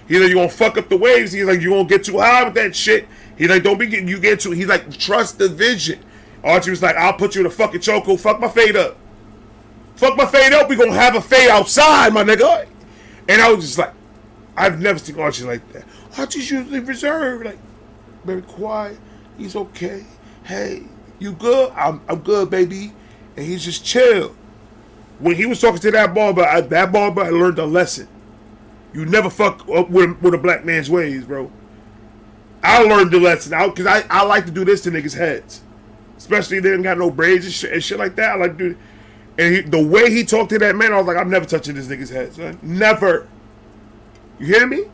He's like, you gonna fuck up the waves. He's like, you gonna get too high with that shit. He's like, don't be getting, you get too. He's like, trust the vision. Archie was like, I'll put you in a fucking chokehold. Fuck my fade up. Fuck my fade up. We gonna have a fade outside, my nigga. And I was just like, I've never seen Archie like that. Archie's usually reserved, like very quiet. He's okay. Hey, you good? I'm good, baby. And he's just chill. When he was talking to that barber, I learned a lesson. You never fuck up with a black man's ways, bro. I learned the lesson because I like to do this to niggas' heads, especially if they didn't got no braids and shit like that. I like to do. And the way he talked to that man, I was like, I'm never touching this nigga's head, son. Never. You hear me?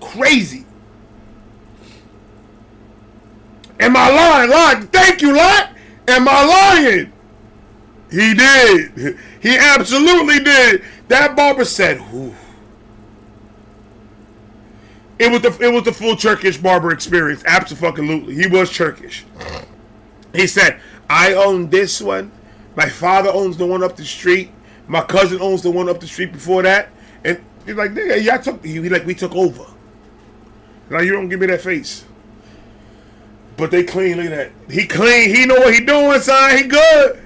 Crazy. Am I lying? Thank you, Lot. Am I lying? He did. He absolutely did. That barber said, "Whew." It was the full Turkish barber experience. Absolutely. He was Turkish. He said, I own this one. My father owns the one up the street. My cousin owns the one up the street before that. And he's like, nigga, we took over. Now you don't give me that face. But they clean, look at that. He clean, he know what he doing, son. He good.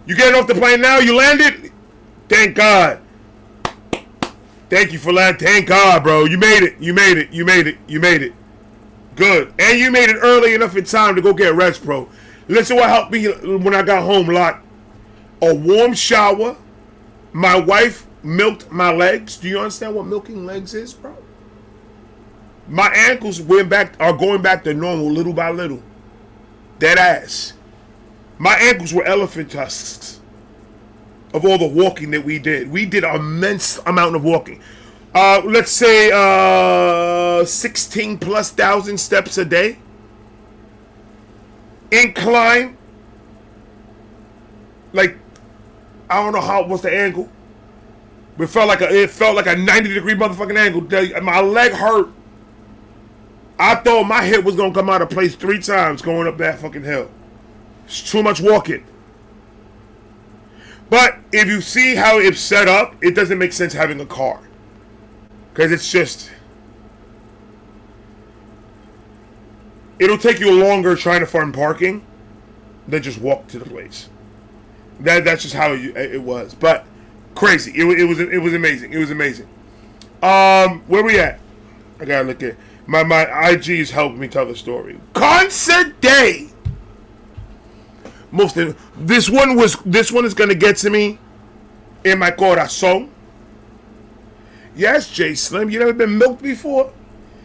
You getting off the plane now? You landed? Thank God. Thank you for landing. Thank God, bro. You made it. You made it. You made it. You made it. Good. And you made it early enough in time to go get rest, bro. Listen what helped me when I got home, lot. A warm shower. My wife milked my legs. Do you understand what milking legs is, bro? My ankles are going back to normal little by little. Dead ass. My ankles were elephant tusks of all the walking that we did. We did an immense amount of walking. Let's say 16,000+ steps a day. Incline. Like, I don't know what's the angle. But it felt like a 90-degree motherfucking angle. My leg hurt. I thought my hip was gonna come out of place 3 times going up that fucking hill. It's too much walking. But if you see how it's set up, it doesn't make sense having a car. Because it's just... It'll take you longer trying to find parking than just walk to the place. That's just how it was. But crazy. It was amazing. It was amazing. Where we at? I gotta look at... My IG's helped me tell the story. Concert day. This one is gonna get to me in my corazón. Yes, Jay Slim, you never been milked before?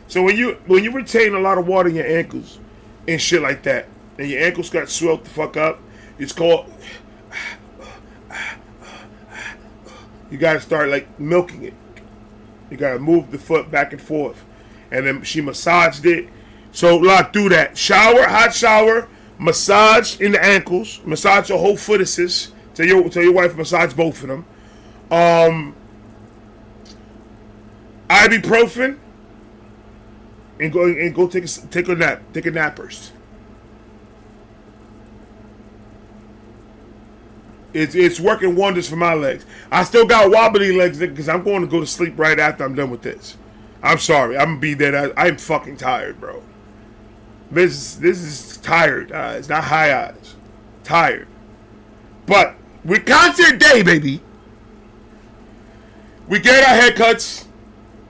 So when you retain a lot of water in your ankles and shit like that, and your ankles got swelled the fuck up, it's called. You gotta start like milking it. You gotta move the foot back and forth. And then she massaged it. So look, do that. Shower, hot shower, massage in the ankles, massage your whole footuses. Tell your wife massage both of them. Ibuprofen, and go take a nap. Take a nappers. It's working wonders for my legs. I still got wobbly legs because I'm going to go to sleep right after I'm done with this. I'm sorry. I'm gonna be there. I'm fucking tired, bro. This is tired. It's not high eyes. Tired. But with concert day, baby, we get our haircuts.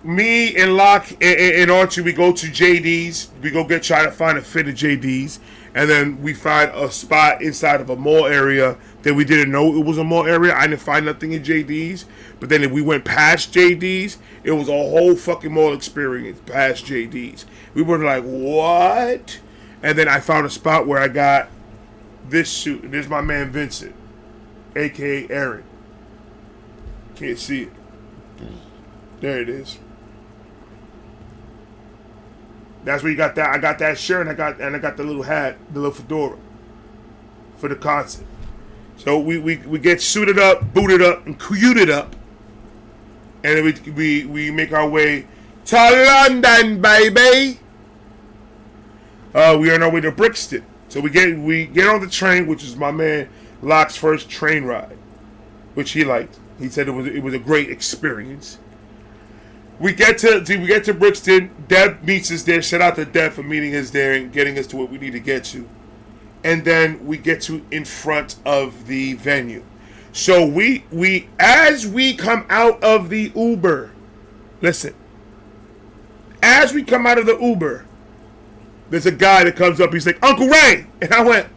Me and Locke and Archie, we go to JD's. We go try to find a fit at JD's. And then we find a spot inside of a mall area that we didn't know it was a mall area. I didn't find nothing at JD's. But then if we went past JD's, it was a whole fucking mall experience past JD's. We were like, what? And then I found a spot where I got this suit. And there's my man Vincent, a.k.a. Aaron. Can't see it. There it is. That's where you got that. I got that shirt and I got the little hat, the little fedora for the concert. So we get suited up, booted up, and cuted up, and then we make our way to London, baby. We are on our way to Brixton. So we get on the train, which is my man Locke's first train ride, which he liked. He said it was a great experience. We get to Brixton. Deb meets us there. Shout out to Deb for meeting us there and getting us to what we need to get to. And then we get to in front of the venue. So as we come out of the Uber, listen. As we come out of the Uber, there's a guy that comes up. He's like, Uncle Ray, and I went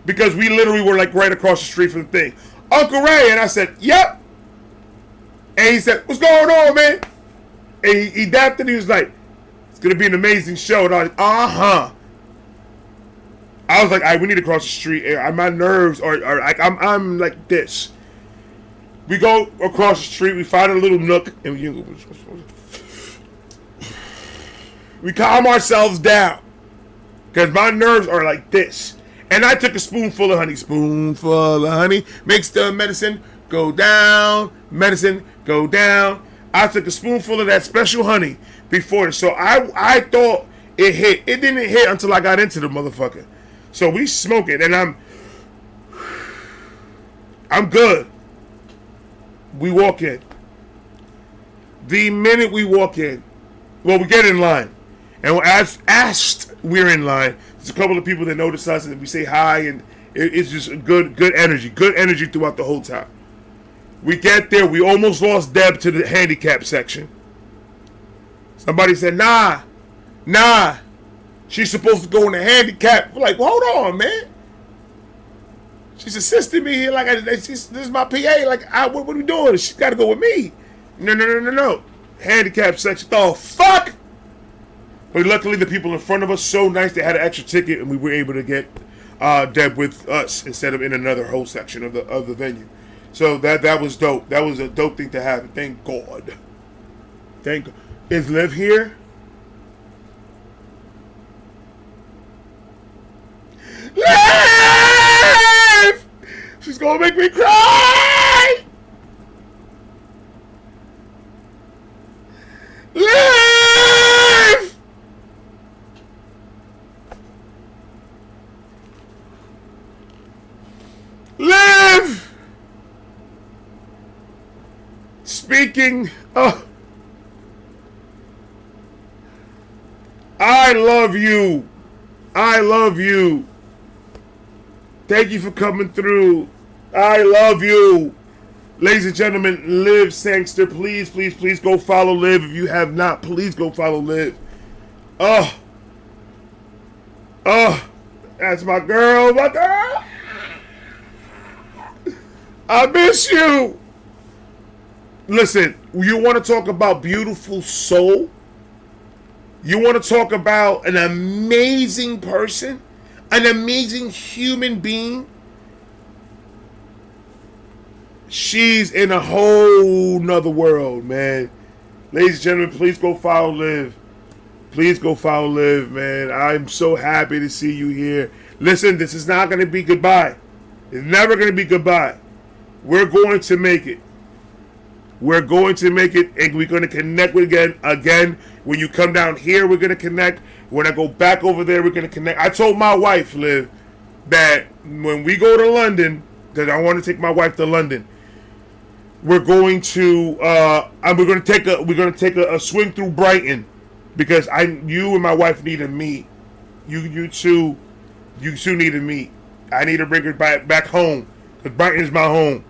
because we literally were like right across the street from the thing. Uncle Ray, and I said, yep. And he said, what's going on, man? And he dapped and he was like, it's going to be an amazing show. And I was like, uh-huh. I was like, all right, we need to cross the street. My nerves are like, I'm like this. We go across the street. We find a little nook. And we calm ourselves down. Because my nerves are like this. And I took a spoonful of honey. Spoonful of honey makes the medicine go down. Medicine go down. I took a spoonful of that special honey before it. So I thought it hit. It didn't hit until I got into the motherfucker. So we smoking, and I'm good. We walk in. The minute we walk in, well, we get in line. And as asked, we're in line. There's a couple of people that notice us, and we say hi, and it's just a good energy. Good energy throughout the whole time. We get there. We almost lost Deb to the handicap section. Somebody said, nah. She's supposed to go in the handicap. We're like, well, hold on, man. She's assisting me here. Like, this is my PA. Like, what are we doing? She's got to go with me. No. Handicap section. Oh, fuck. But luckily, the people in front of us so nice. They had an extra ticket, and we were able to get Deb with us instead of in another whole section of the venue. So that was dope. That was a dope thing to happen. Thank God. Thank God. Is Liv here? Liv! She's gonna make me cry! Liv! Liv! Speaking of, I love you. I love you. Thank you for coming through. I love you. Ladies and gentlemen, Liv Sangster, please go follow Liv. If you have not, please go follow Liv. Oh, that's my girl, I miss you. Listen, you want to talk about beautiful soul? You want to talk about an amazing person? An amazing human being? She's in a whole nother world, man. Ladies and gentlemen, please go follow Liv. Please go follow Liv, man. I'm so happy to see you here. Listen, this is not going to be goodbye. It's never going to be goodbye. We're going to make it. We're going to make it, and we're going to connect with again. When you come down here, we're going to connect. When I go back over there, we're going to connect. I told my wife, Liv, that when we go to London, that I want to take my wife to London, we're going to take a swing through Brighton, because you and my wife need to meet. You two need to meet. I need to bring her back home, because Brighton is my home.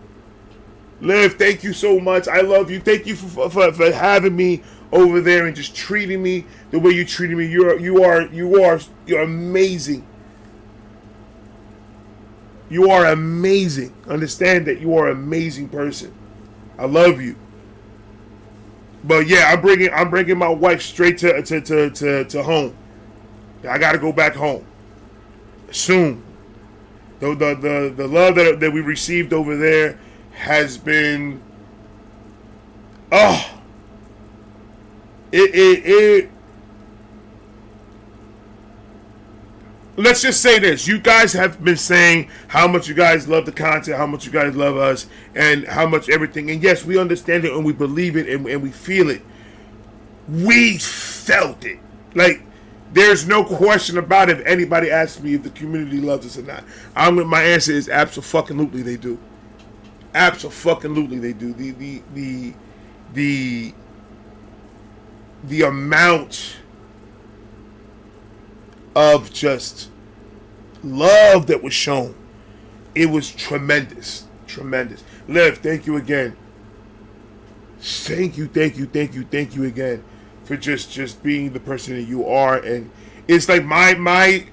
Liv, thank you so much. I love you. Thank you for having me over there and just treating me the way you treated me. You're amazing. You are amazing. Understand that you are an amazing person. I love you. But yeah, I'm bringing my wife straight to home. I gotta go back home soon. The love that we received over there has been, let's just say this. You guys have been saying how much you guys love the content, how much you guys love us, and how much everything. And yes, we understand it, and we believe it, and we feel it. We felt it. Like, there's no question about it. If anybody asks me if the community loves us or not, my answer is absolutely they do. Absolutely they do. The amount of just love that was shown, it was tremendous. Liv, thank you again. Thank you again for just being the person that you are. And it's like my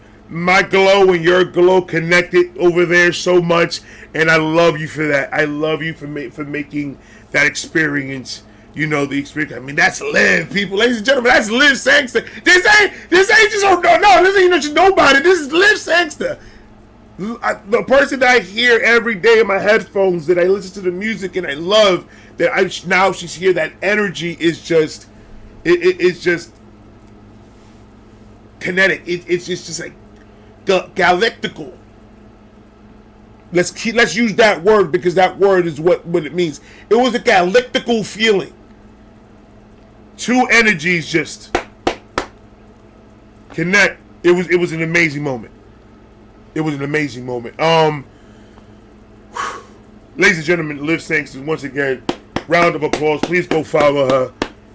glow and your glow connected over there so much, and I love you for that. I love you for making that experience. You know, the experience. I mean, that's Liv, people, ladies and gentlemen. That's Liv Sangster. This ain't just this ain't just nobody. This is Liv Sangster. The person that I hear every day in my headphones, that I listen to the music and I love, that now she's here. That energy is just, it's just kinetic. It's just like galactical. Let's use that word, because that word is what it means. It was a galactical feeling. two energies just connect. It was an amazing moment. It was an amazing moment. Ladies and gentlemen, Liv Sangster, once again, round of applause. Please go follow her.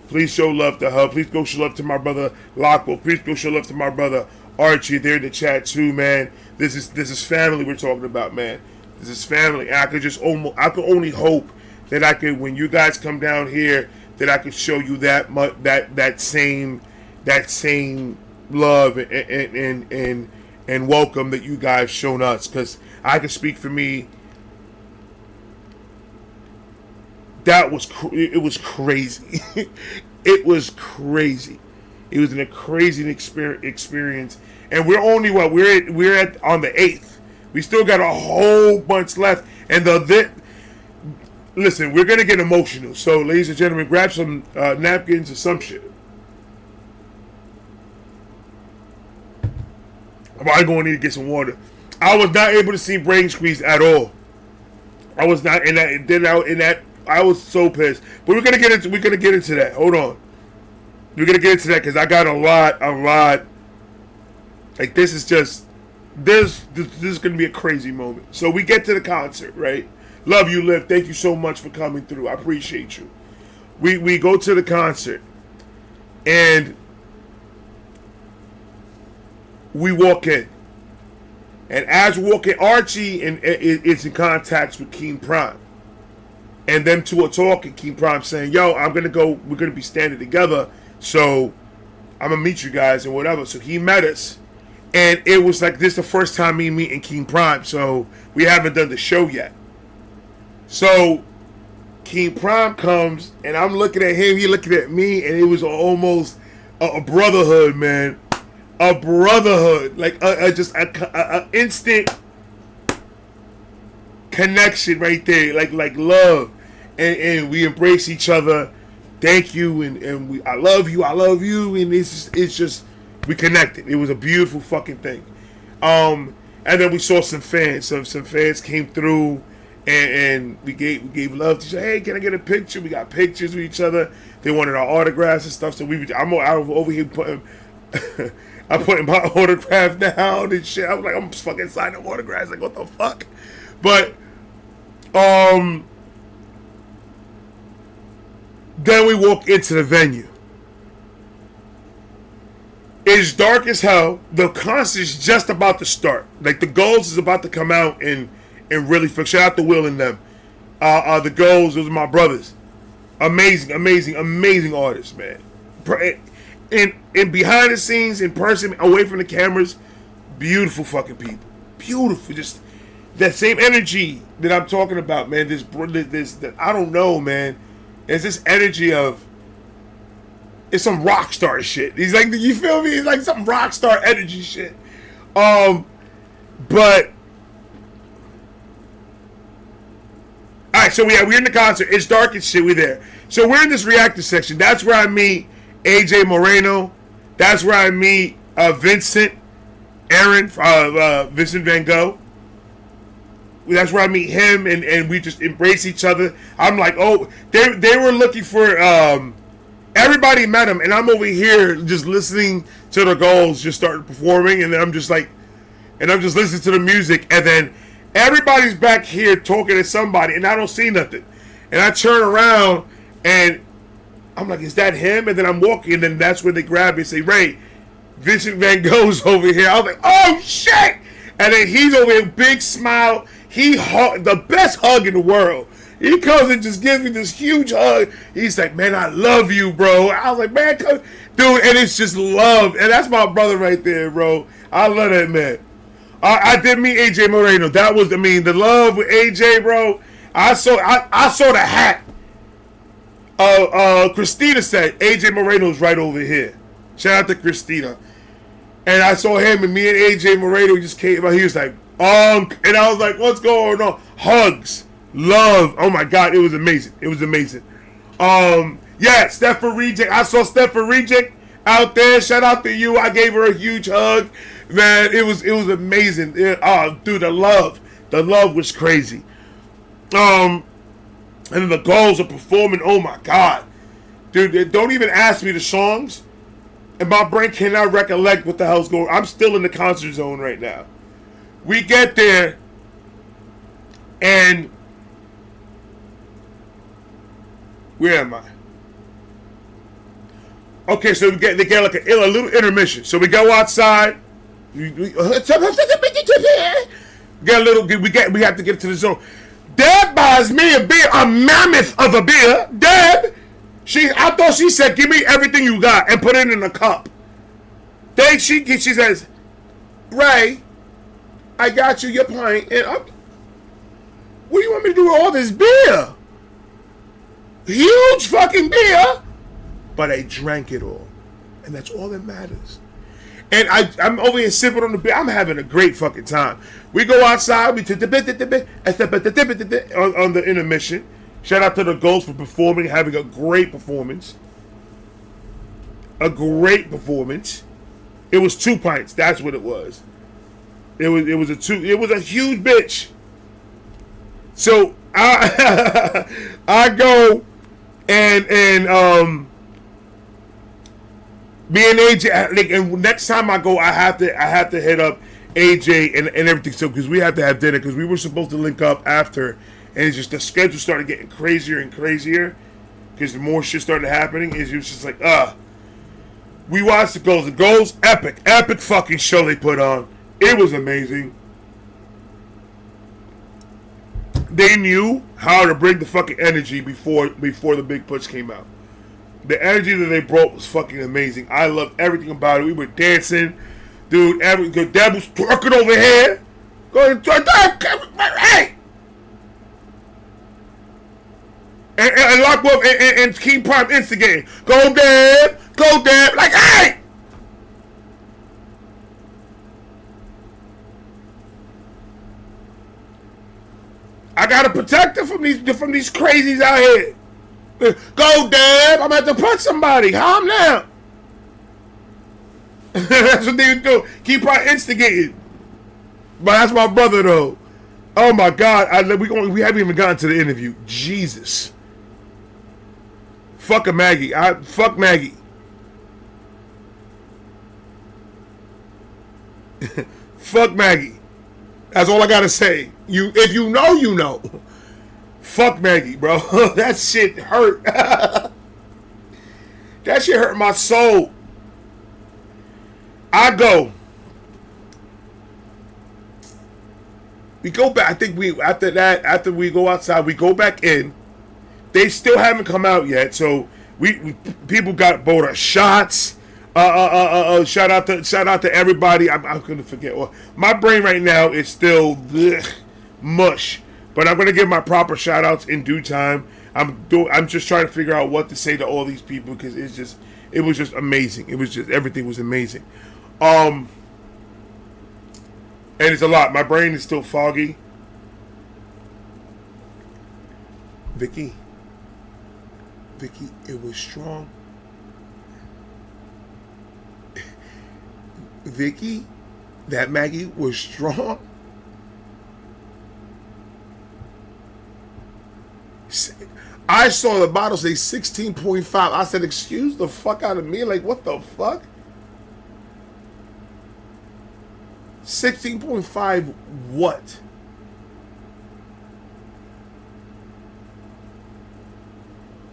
Please show love to her. Please go show love to my brother Lockwell. Please go show love to my brother Archie. They're in the chat too, man. This is family we're talking about, man. This is family. And I could only hope that I could, when you guys come down here, that I could show you that same love and welcome that you guys shown us. Because I can speak for me. It was crazy. It was crazy. It was a crazy experience. And we're only we're at on the 8th. We still got a whole bunch left. And listen, we're gonna get emotional. So, ladies and gentlemen, grab some napkins or some shit. I'm going to need to get some water. I was not able to see Brain Squeeze at all. I was not in that. I was so pissed. But we're gonna get into that. Hold on. We're gonna get into that because I got a lot. Like, this is gonna be a crazy moment. So we get to the concert, right? Love you, Liv. Thank you so much for coming through. I appreciate you. We go to the concert, and we walk in. And as we walk in, Archie is in contact with King Prime. And them two are talking. King Prime saying, yo, we're going to be standing together. So I'm going to meet you guys and whatever. So he met us. And it was like, this is the first time me meeting King Prime. So we haven't done the show yet. So King Prime comes, and I'm looking at him. He looking at me. And it was almost a brotherhood, man. A brotherhood. Like just a instant connection right there. Like love. And we embrace each other. Thank you, and I love you, and it's just we connected. It was a beautiful fucking thing. And then we saw some fans. Some fans came through, and we gave love to each other. Hey, can I get a picture? We got pictures with each other. They wanted our autographs and stuff. So I'm over here putting I'm putting my autograph down and shit. I was like, I'm just fucking signing autographs. Like, what the fuck? But then we walk into the venue. It's dark as hell. The concert's just about to start. Like, the Goals is about to come out and really fix. Shout out to Will and them. The Goals, those are my brothers. Amazing artists, man. And behind the scenes, in person, away from the cameras, beautiful fucking people. Beautiful, just that same energy that I'm talking about, man. This I don't know, man. It's this energy of, it's some rock star shit. He's like, you feel me? It's like some rock star energy shit. But alright, so we're in the concert. It's dark as shit. We're there. So we're in this reactor section. That's where I meet AJ Moreno. That's where I meet Vincent Van Gogh. That's where I meet him, and we just embrace each other. I'm like, oh, they were looking for, everybody met him, and I'm over here just listening to the Goals just start performing, and then I'm just listening to the music, and then everybody's back here talking to somebody, and I don't see nothing. And I turn around, and I'm like, is that him? And then I'm walking, and then that's where they grab me and say, Ray, Vincent Van Gogh's over here. I was like, oh, shit! And then he's over here, big smile. The best hug in the world. He comes and just gives me this huge hug. He's like, man, I love you, bro. I was like, man, dude, and it's just love. And that's my brother right there, bro. I love that man. I did meet AJ Moreno. That was, the love with AJ, bro. I saw the hat. Christina said, AJ Moreno's right over here. Shout out to Christina. And I saw him, and me and AJ Moreno just came out. He was like, and I was like, what's going on? Hugs, love. Oh my God, it was amazing. Yeah, Stephen Reject. I saw Stephen Reject out there. Shout out to you. I gave her a huge hug. Man, it was amazing. Dude, the love was crazy. And then the Goals are performing. Oh my God, Dude, don't even ask me the songs. And my brain cannot recollect what the hell's going on. I'm still in the concert zone right now. We get there, and where am I? Okay, so they get like a little intermission. So we go outside. We have to get to the zone. Deb buys me a beer, a mammoth of a beer. Deb, I thought she said, "Give me everything you got and put it in a cup." Then she says, "Ray, I got you your pint, and what do you want me to do with all this beer? Huge fucking beer." But I drank it all, and that's all that matters. And I'm over here sipping on the beer. I'm having a great fucking time. We go outside. We on the intermission. Shout out to the Ghosts for performing, having a great performance. A great performance. It was 2 pints. That's what it was. It was a huge bitch. So I go and me and AJ, like, and next time I go, I have to hit up AJ and everything. So because we have to have dinner, because we were supposed to link up after, and it's just the schedule started getting crazier and crazier because the more shit started happening. It was just like we watched the Goals. The Goals, epic fucking show they put on. It was amazing. They knew how to bring the fucking energy before the big push came out. The energy that they brought was fucking amazing. I loved everything about it. We were dancing, dude. Dad was twerking over here. Going hey, and Lockwolf and King Prime instigating. Go Dad, like hey. I gotta protect her from these crazies out here. Go, Dad! I'm about to punch somebody. Calm down. That's what they do. Keep on instigating. But that's my brother, though. Oh my God! We haven't even gotten to the interview. Jesus. Fuck a Maggie. Fuck Maggie. Fuck Maggie. That's all I gotta say. If you know, you know. Fuck Maggie, bro. That shit hurt. That shit hurt my soul. I go. We go back. I think after we go outside, we go back in. They still haven't come out yet, so we people got bought us shots. Shout out to everybody. I'm gonna forget. My brain right now is still mush. But I'm gonna give my proper shout outs in due time. I'm just trying to figure out what to say to all these people because it was just amazing. Everything was amazing. And it's a lot. My brain is still foggy. Vicky, it was strong. Vicky, that Maggie was strong. I saw the bottle say 16.5. I said, excuse the fuck out of me. Like, what the fuck? 16.5 what?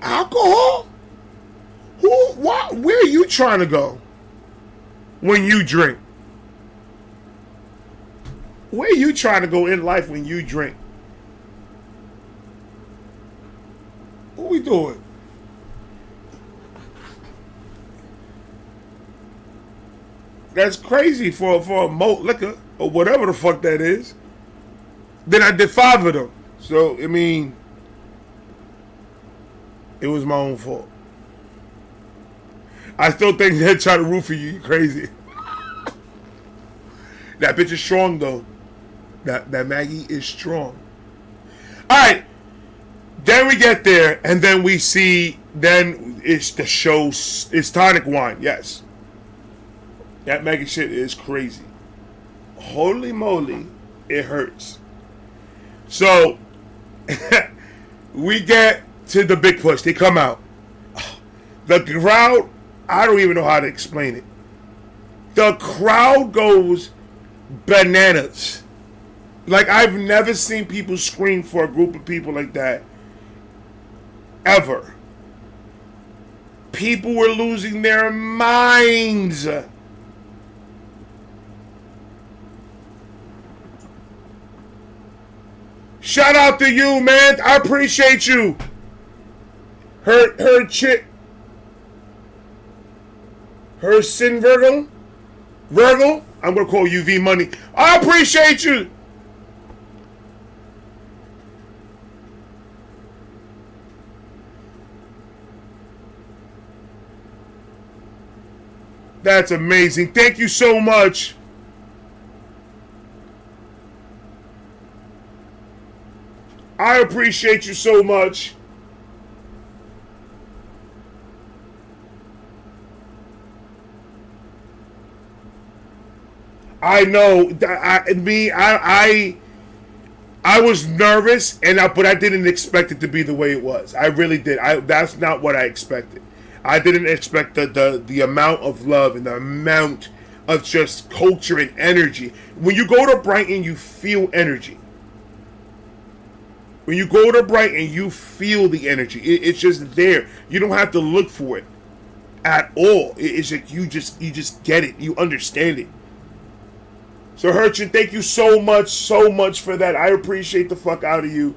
Alcohol? Where are you trying to go when you drink? Where are you trying to go in life when you drink? What we doing? That's crazy for a malt liquor or whatever the fuck that is. Then I did 5 of them. So, I mean, it was my own fault. I still think they're trying to root for you. You crazy. That bitch is strong, though. That Maggie is strong. All right. Then we get there, and then we see, then it's the show, it's tonic wine, yes. That Maggie shit is crazy. Holy moly, it hurts. So, we get to the big push. They come out. The crowd, I don't even know how to explain it. The crowd goes bananas. Like, I've never seen people scream for a group of people like that. Ever. People were losing their minds. Shout out to you, man. I appreciate you. Her chick. Her sin Virgo. I'm gonna call you V Money. I appreciate you. That's amazing. Thank you so much. I appreciate you so much. I know. I was nervous, but I didn't expect it to be the way it was. I really did. That's not what I expected. I didn't expect the amount of love and the amount of just culture and energy. When you go to Brighton, you feel energy. When you go to Brighton, you feel the energy. It's just there. You don't have to look for it at all. It's like you just get it. You understand it. So Hurchin, thank you so much for that. I appreciate the fuck out of you.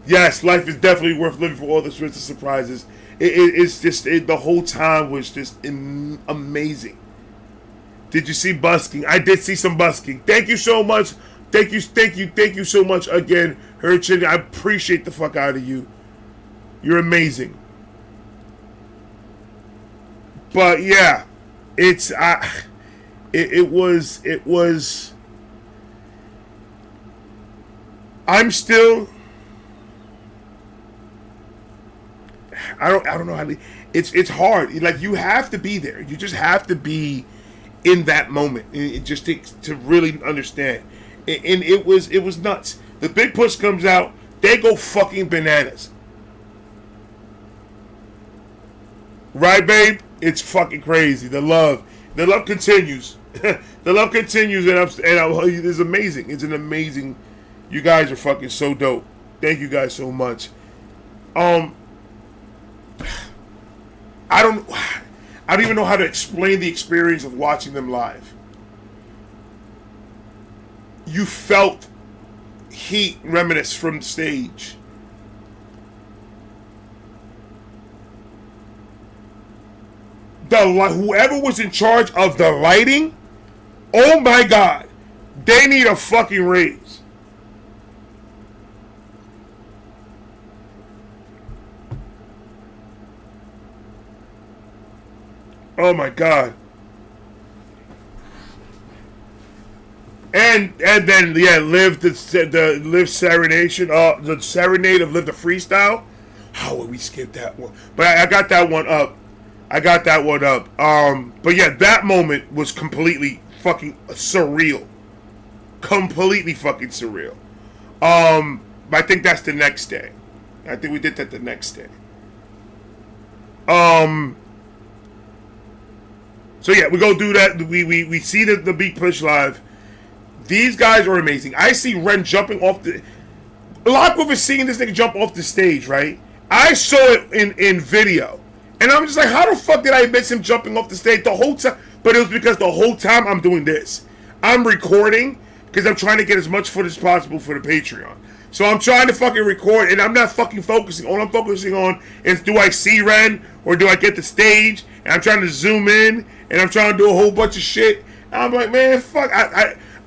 Yes, life is definitely worth living for all the sorts of surprises. It's just the whole time was just amazing. Did you see busking? I did see some busking. Thank you so much. Thank you so much again, Hurchin. I appreciate the fuck out of you. You're amazing. But yeah, it was. I'm still. I don't know how to. It's hard. Like, you have to be there. You just have to be in that moment. It just takes to really understand. And it was nuts. The Big Push comes out. They go fucking bananas. Right, babe? It's fucking crazy. The love continues. The love continues, and it's amazing. It's an amazing. You guys are fucking so dope. Thank you guys so much. I don't even know how to explain the experience of watching them live. You felt heat reminisce from the stage. Whoever was in charge of the lighting, oh my God, they need a fucking raise. Oh my God. And then Live the Live Serenation, the Serenade of Live the Freestyle. How would we skip that one? But I got that one up. But yeah, that moment was completely fucking surreal. Completely fucking surreal. But I think that's the next day. I think we did that the next day. So yeah, we go do that. We see the Big Push live. These guys are amazing. I see Ren jumping off the. A lot of people are seeing this nigga jump off the stage, right? I saw it in video, and I'm just like, how the fuck did I miss him jumping off the stage the whole time? But it was because the whole time I'm doing this. I'm recording because I'm trying to get as much footage as possible for the Patreon. So I'm trying to fucking record, and I'm not fucking focusing. All I'm focusing on is, do I see Ren or do I get the stage? And I'm trying to zoom in, and I'm trying to do a whole bunch of shit. And I'm like, man, fuck.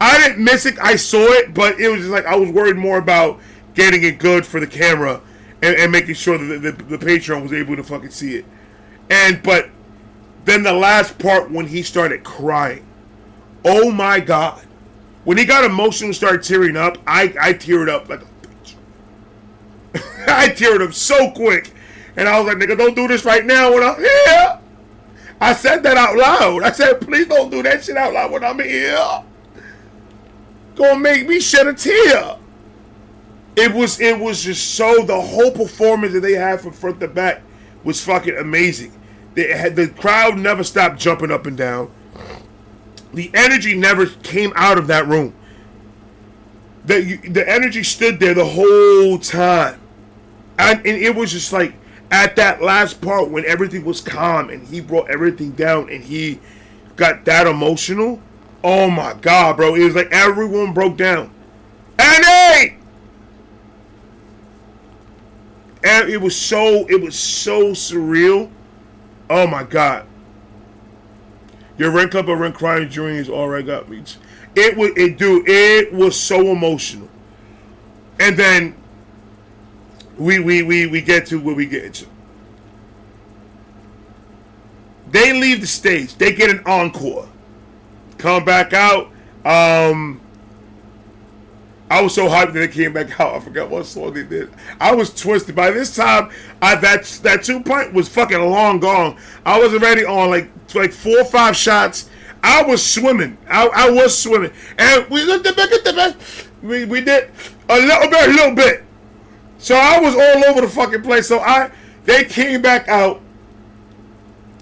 I didn't miss it. I saw it, but it was just like I was worried more about getting it good for the camera and making sure that the Patreon was able to fucking see it. But then the last part when he started crying, oh my God. When he got emotional and started tearing up, I teared up like a bitch. I teared up so quick. And I was like, nigga, don't do this right now when I'm here. I said that out loud. I said, please don't do that shit out loud when I'm here. gonna make me shed a tear. It was just so, the whole performance that they had from front to back was fucking amazing. The crowd never stopped jumping up and down. The energy never came out of that room. The energy stood there the whole time. And it was just like, at that last part when everything was calm and he brought everything down and he got that emotional. Oh my God, bro. It was like everyone broke down. Annie! And it was so surreal. Oh my God. Your rent club or rent crying during is all right got me. It was so emotional. And then we get to where we get to. They leave the stage. They get an encore. Come back out. I was so hyped that they came back out. I forgot what song they did. I was twisted. By this time, that 2 pint was fucking long gone. I was already on like 4 or 5 shots. I was swimming. I was swimming. And we did a little bit. So I was all over the fucking place. So they came back out,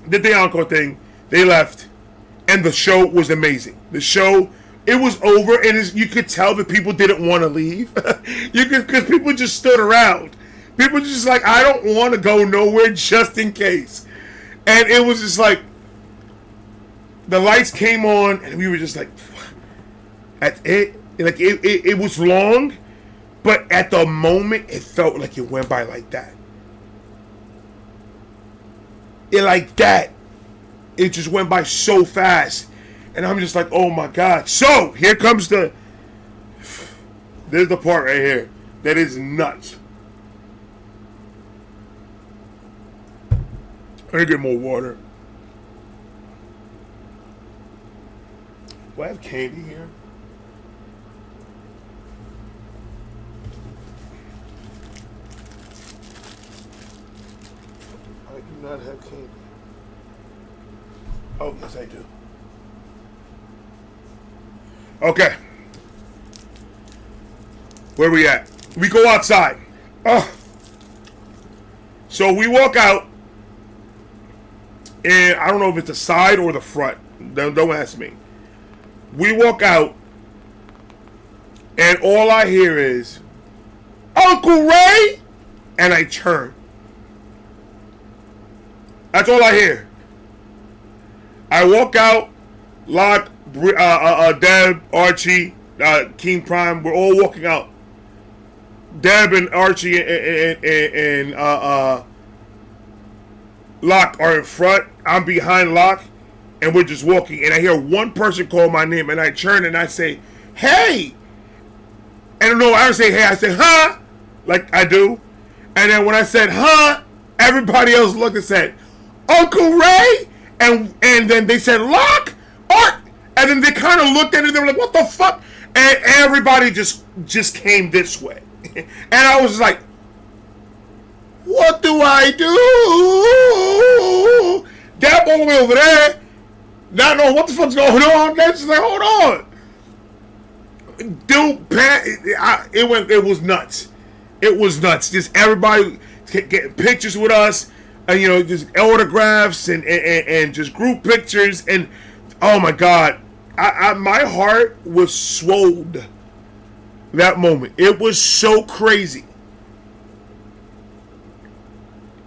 did the encore thing. They left. And the show was amazing. The show, it was over, and you could tell that people didn't want to leave. Because people just stood around. People just like, I don't want to go nowhere just in case. And it was just like, the lights came on, and we were just like, that's it. Like it was long, but at the moment, it felt like it went by like that. It just went by so fast. And I'm just like, oh my God. So, here comes there's the part right here that is nuts. I need to get more water. Do I have candy here? I do not have candy. Oh, yes, I do. Okay. Where we at? We go outside. So we walk out, and I don't know if it's the side or the front. Don't ask me. We walk out, and all I hear is, Uncle Ray! And I turn. That's all I hear. I walk out, Locke, Deb, Archie, King Prime, we're all walking out. Deb and Archie and Locke are in front. I'm behind Locke, and we're just walking. And I hear one person call my name, and I turn and I say, "Hey!" And no, I don't say "Hey," I say "Huh," like I do. And then when I said "Huh," everybody else looked and said, "Uncle Ray," and then they said "Locke," Art. And then they kind of looked at it. They were like, "What the fuck?" And everybody just came this way. And I was like, "What do I do?" Dab all the way over there, not knowing what the fuck's going on. That's just like, hold on, dude. It was nuts. It was nuts. Just everybody getting pictures with us, and just autographs and just group pictures. And oh my God, my heart was swelled that moment. It was so crazy.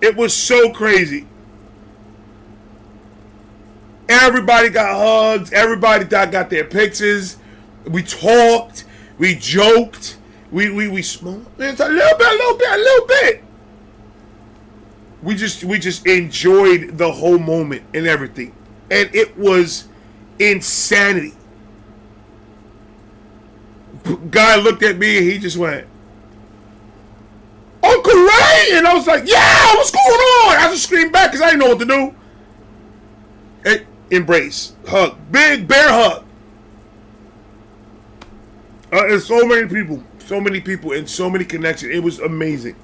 It was so crazy. Everybody got hugs. Everybody got their pictures. We talked. We joked. We smoked. It's a little bit. We just enjoyed the whole moment and everything. And it was insanity. Guy looked at me and he just went, "Uncle Ray!" And I was like, "Yeah, what's going on?" I just screamed back because I didn't know what to do. And embrace, hug, big bear hug. And so many people, and so many connections. It was amazing,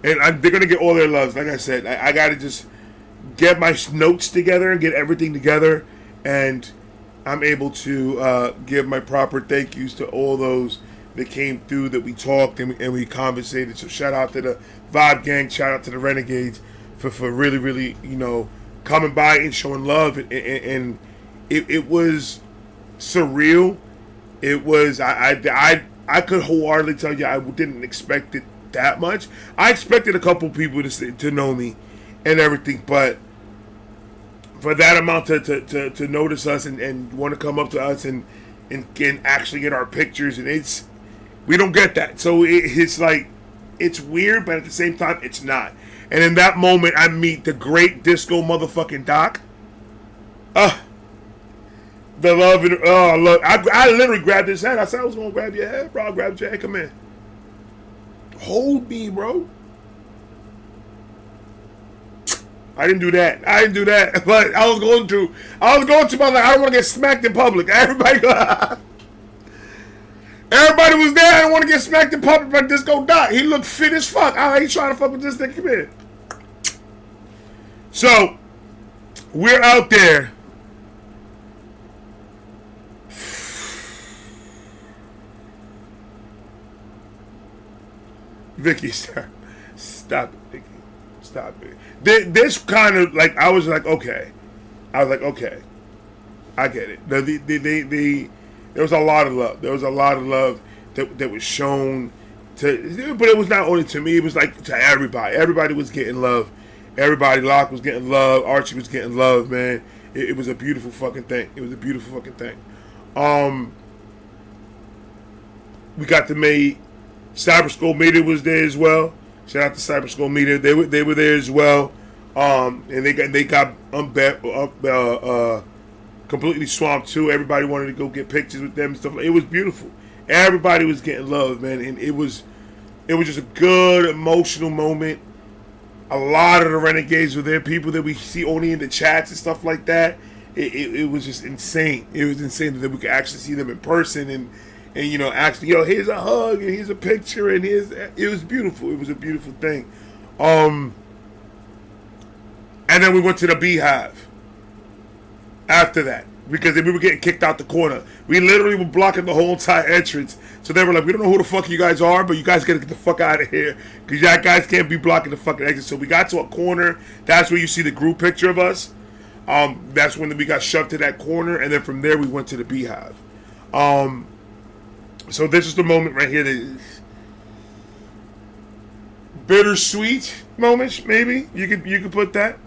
and they're gonna get all their loves. Like I said, I gotta just get my notes together and get everything together, and I'm able to give my proper thank yous to all those that came through, that we talked and we conversated. So shout out to the Vibe Gang, shout out to the Renegades for really, really, coming by and showing love. And it was surreal. It was, I could wholeheartedly tell you I didn't expect it that much. I expected a couple people to know me and everything, but for that amount to notice us and want to come up to us and actually get our pictures, and we don't get that. So it's like, it's weird, but at the same time, it's not. And in that moment, I meet the great disco motherfucking Doc. The love and love. I literally grabbed his hand. I said I was gonna grab your head, bro. I grabbed your head. Come in. Hold me, bro. I didn't do that. But I was going to. But like, I don't want to get smacked in public. Everybody was there. I don't want to get smacked in public by Disco Doc. He looked fit as fuck. I ain't trying to fuck with this thing. Come here. So, we're out there. Vicky, stop it, Vicky. Stop it. This kind of, like, I was like, okay. I get it. There was a lot of love. There was a lot of love that was shown to, but it was not only to me, it was like to everybody. Everybody was getting love. Everybody, Locke was getting love. Archie was getting love, man. It was a beautiful fucking thing. We got to meet Cyber School Media was there as well. Shout out to Cyber School Media. They were there as well. And they got completely swamped too. Everybody wanted to go get pictures with them and stuff. It was beautiful. Everybody was getting love, man, and it was just a good emotional moment. A lot of the Renegades were there. People that we see only in the chats and stuff like that. It was just insane. It was insane that we could actually see them in person and actually, here's a hug and here's a picture and it was beautiful. It was a beautiful thing. And then we went to the Beehive after that because we were getting kicked out the corner. We literally were blocking the whole entire entrance. So they were like, we don't know who the fuck you guys are, but you guys gotta get the fuck out of here because y'all guys can't be blocking the fucking exit. So we got to a corner. That's where you see the group picture of us. That's when we got shoved to that corner, and then from there we went to the Beehive. So this is the moment right here that is bittersweet moments, maybe you could put that.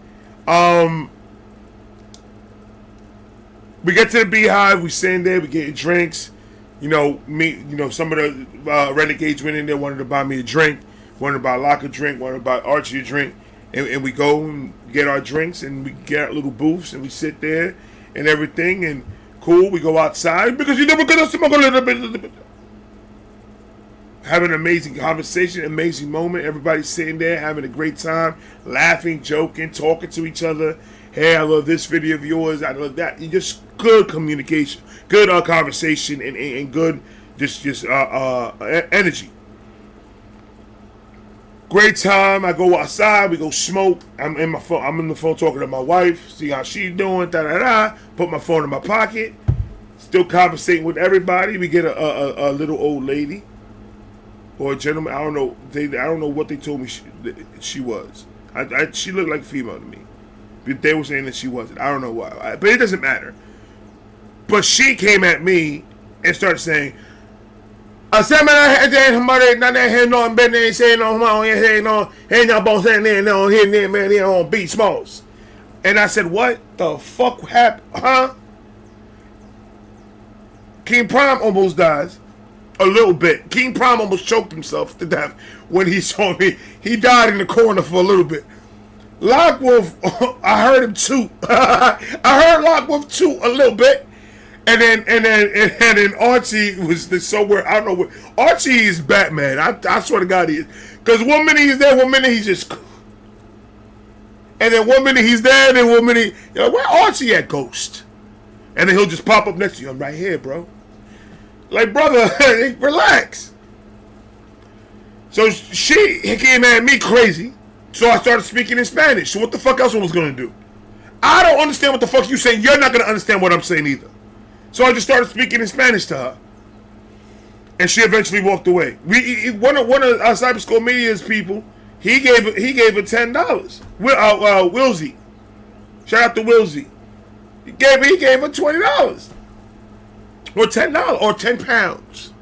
We get to the Beehive, we stand there, we get drinks. Some of the Renegades went in there, wanted to buy me a drink, wanted to buy Locke a drink, wanted to buy Archie a drink, and we go and get our drinks, and we get our little booths, and we sit there and everything, and cool. We go outside because we're gonna smoke a little bit. Having an amazing conversation, amazing moment. Everybody's sitting there having a great time, laughing, joking, talking to each other. Hey, I love this video of yours. I love that. Just good communication, good conversation, and good just energy. Great time. I go outside. We go smoke. I'm in my phone. I'm in the phone talking to my wife. See how she's doing. Put my phone in my pocket. Still conversating with everybody. We get a little old lady. Or a gentleman, I don't know. I don't know what they told me she was. She looked like a female to me. But they were saying that she wasn't. I don't know why. But it doesn't matter. But she came at me and started saying, I said, man, on Beach Smalls. And I said, what the fuck happened? Huh? King Prime almost dies. A little bit. King Prime almost choked himself to death when he saw me. He died in the corner for a little bit. Lockwolf, I heard him toot. I heard Lockwolf toot a little bit. And then Archie was somewhere. I don't know where. Archie is Batman. I swear to God he is. Because 1 minute he's there, 1 minute he's just. And then 1 minute he's there, and then 1 minute. Where Archie at, Ghost? And then he'll just pop up next to you. I'm right here, bro. Like, brother, relax. So she came at me crazy. So I started speaking in Spanish. So what the fuck else I was going to do? I don't understand what the fuck you saying. You're not going to understand what I'm saying either. So I just started speaking in Spanish to her. And she eventually walked away. One of our Cyber School Media's people, he gave her $10. Wilsey. Shout out to Wilsey. He gave her $20. Or $10 or £10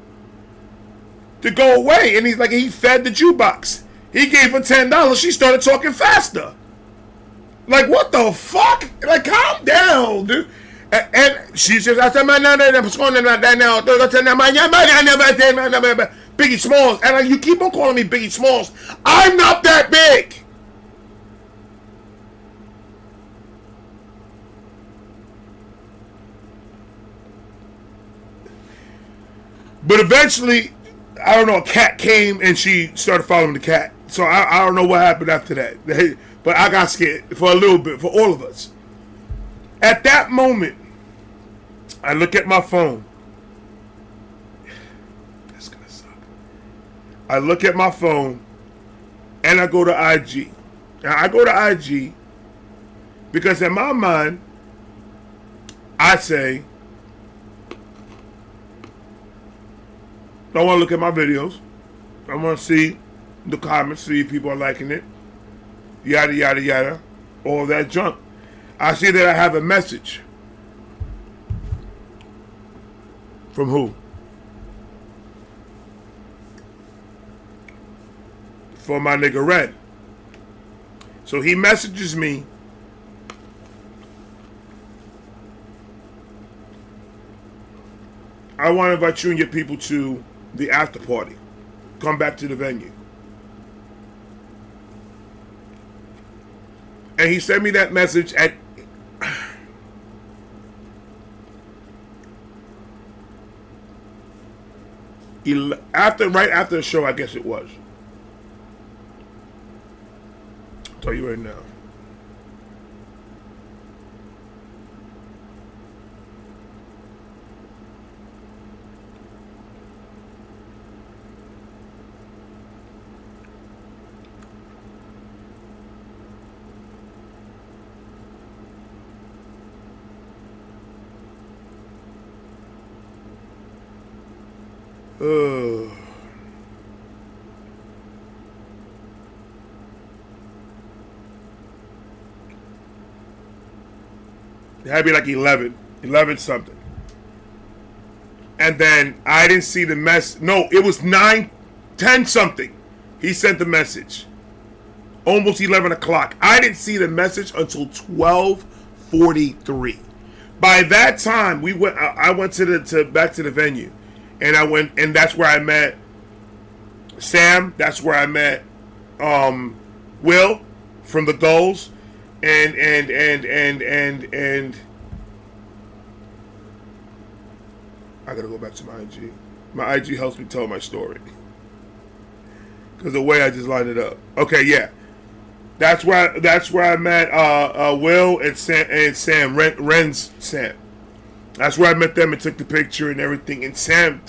to go away. And he fed the jukebox. He gave her $10. She started talking faster. Like, what the fuck? Like, calm down, dude. And she says, Biggie Smalls. And you keep on calling me Biggie Smalls. I'm not that big. But eventually, I don't know, a cat came and she started following the cat. So I don't know what happened after that. But I got scared for a little bit, for all of us. At that moment, I look at my phone. That's gonna suck. I look at my phone and I go to IG. Now I go to IG because in my mind, I say, I want to look at my videos. I want to see the comments, see if people are liking it. Yada, yada, yada. All that junk. I see that I have a message. From who? From my nigga Red. So he messages me. I want to invite you and your people to the after party. Come back to the venue. And he sent me that message at right after the show, I guess it was. I'll tell you right now. It had to be like 11 something. And then I didn't see the mess. No, it was 9:10 something. He sent the message. Almost 11 o'clock. I didn't see the message until 12:43. By that time, I went back to the venue. And I went, and that's where I met Sam. That's where I met Will from the Goals, and I gotta go back to my IG. My IG helps me tell my story because the way I just lined it up. Okay, yeah, that's where I met Will and Sam, Ren's Sam. That's where I met them and took the picture and everything. And Sam,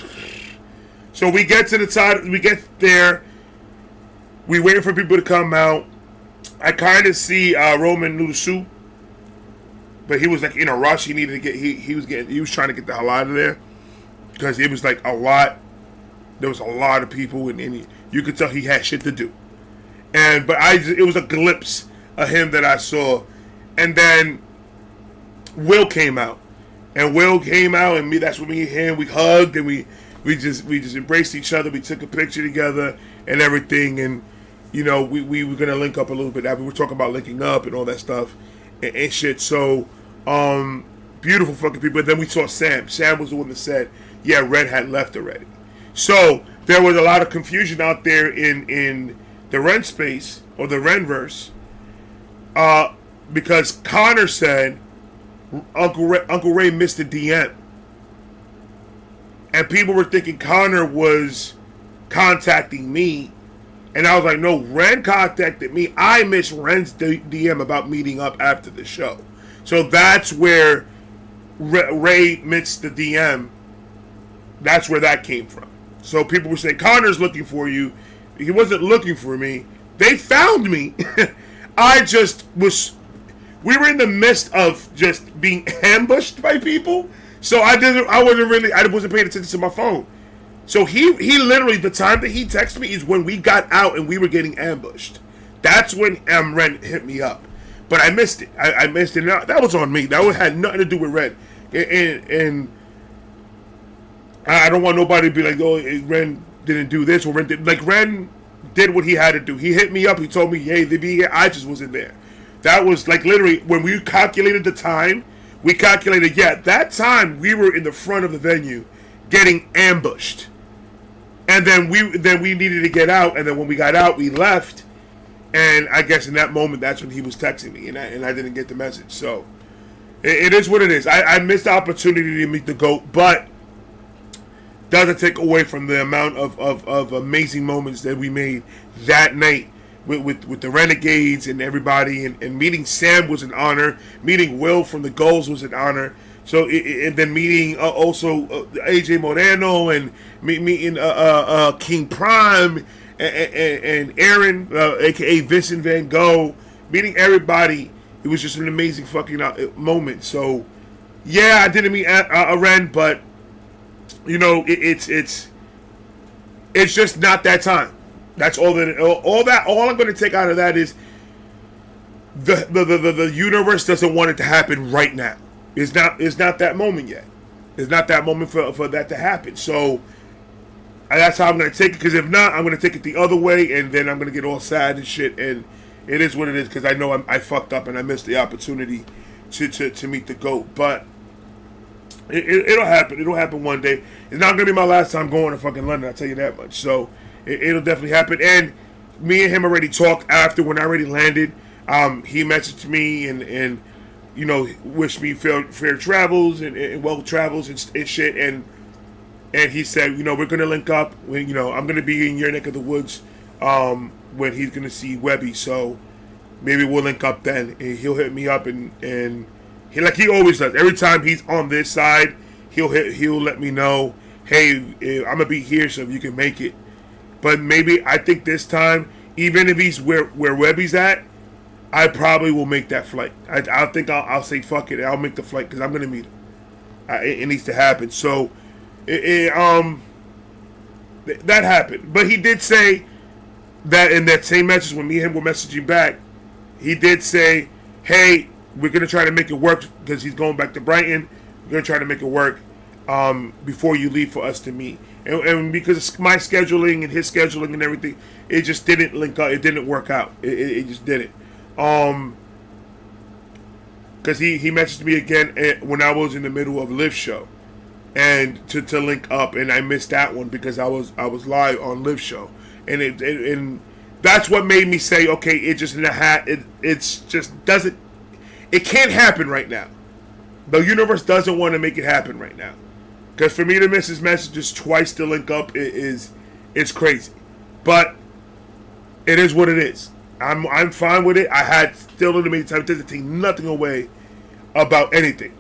so we get to the side, we get there, we waiting for people to come out. I kind of see Roman Nusu, but he was like in a rush. He needed to get, he was trying to get the hell out of there because it was like a lot. There was a lot of people, and you could tell he had shit to do. But it was a glimpse of him that I saw, and then Will came out. And Will came out, and that's when me and him, we hugged, and we just embraced each other. We took a picture together and everything, and we were gonna link up a little bit. We were talking about linking up and all that stuff and shit. So beautiful fucking people. And then we saw Sam. Sam was the one that said, "Yeah, Red had left already." So there was a lot of confusion out there in the Ren space or the Renverse, because Connor said Uncle Ray missed the DM. And people were thinking Connor was contacting me. And I was like, no, Ren contacted me. I missed Ren's DM about meeting up after the show. So that's where Ray missed the DM. That's where that came from. So people were saying, Connor's looking for you. He wasn't looking for me. They found me. We were in the midst of just being ambushed by people. So I wasn't paying attention to my phone. So he literally, the time that he texted me is when we got out and we were getting ambushed. That's when Ren hit me up. But I missed it. I missed it. Now, that was on me. That had nothing to do with Ren. And I don't want nobody to be like, oh, Ren didn't do this or Ren did. Like, Ren did what he had to do. He hit me up. He told me, hey, they be here. I just wasn't there. That was like literally when we calculated the time. We calculated, that time we were in the front of the venue getting ambushed. And then we needed to get out. And then when we got out, we left. And I guess in that moment, that's when he was texting me. And I didn't get the message. So it is what it is. I missed the opportunity to meet the GOAT. But doesn't take away from the amount of amazing moments that we made that night with the Renegades and everybody, and meeting Sam was an honor. Meeting Will from the Goals was an honor. So and then meeting also AJ Moreno and meeting King Prime and Aaron, aka Vincent Van Gogh, meeting everybody. It was just an amazing fucking moment. So yeah, I didn't meet Ren, but you know, it's just not that time. That's all that. All I'm going to take out of that is the universe doesn't want it to happen right now. It's not that moment yet. It's not that moment for that to happen. So that's how I'm going to take it. Because if not, I'm going to take it the other way, and then I'm going to get all sad and shit. And it is what it is. Because I know I fucked up and I missed the opportunity to meet the GOAT. But it'll happen. It'll happen one day. It's not going to be my last time going to fucking London. I'll tell you that much. So it'll definitely happen. And me and him already talked after when I already landed. He messaged me and you know, wished me fair travels and well travels and shit. And he said, you know, we're going to link up. When, you know, I'm going to be in your neck of the woods when he's going to see Webby. So maybe we'll link up then. And he'll hit me up and he, like he always does. Every time he's on this side, he'll let me know, hey, I'm going to be here so you can make it. But maybe I think this time, even if he's where Webby's at, I probably will make that flight. I think I'll say fuck it. I'll make the flight because I'm gonna meet him. It needs to happen. So, that happened. But he did say that in that same message when me and him were messaging back, he did say, "Hey, we're gonna try to make it work because he's going back to Brighton. We're gonna try to make it work before you leave for us to meet." And because my scheduling and his scheduling and everything, it just didn't link up. It didn't work out. It just didn't. Because he messaged me again when I was in the middle of Live show, and to link up, and I missed that one because I was live on Live show, and and that's what made me say, okay, it just in the hat. It's just doesn't. It can't happen right now. The universe doesn't want to make it happen right now. Because for me to miss his messages twice to link up it's crazy. But it is what it is. I'm fine with it. I had still in the meantime, it doesn't take nothing away about anything.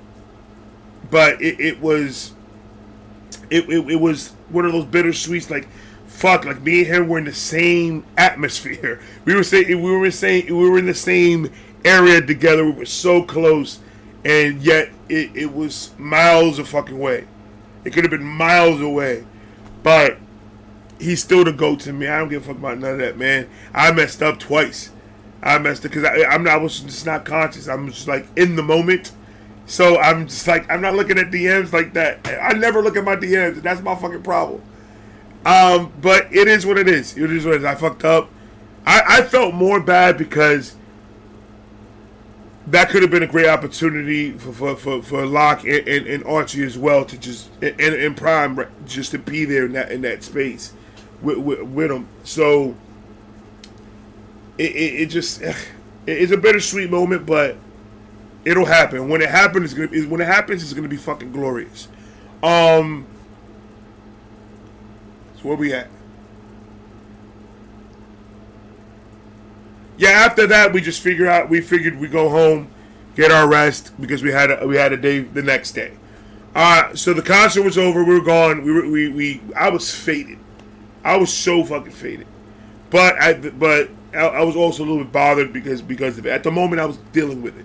But it was one of those bittersweets, like fuck, like me and him were in the same atmosphere. We were in the same area together. We were so close, and yet it was miles of fucking way. It could have been miles away, but he's still the GOAT to me. I don't give a fuck about none of that, man. I messed up twice. I messed up because I was just not conscious. I'm just like in the moment, so I'm just like I'm not looking at DMs like that. I never look at my DMs, and that's my fucking problem. But it is what it is. It is what it is. I fucked up. I felt more bad because that could have been a great opportunity for Locke and Archie as well to just and Prime just to be there in that space with them. So it just it's a bittersweet moment, but it'll happen. When it happens, it's gonna be fucking glorious. So where we at? Yeah, after that we figured we go home, get our rest because we had a day the next day. So the concert was over, we were gone. I was faded. I was so fucking faded. But I was also a little bit bothered because of it. At the moment I was dealing with it.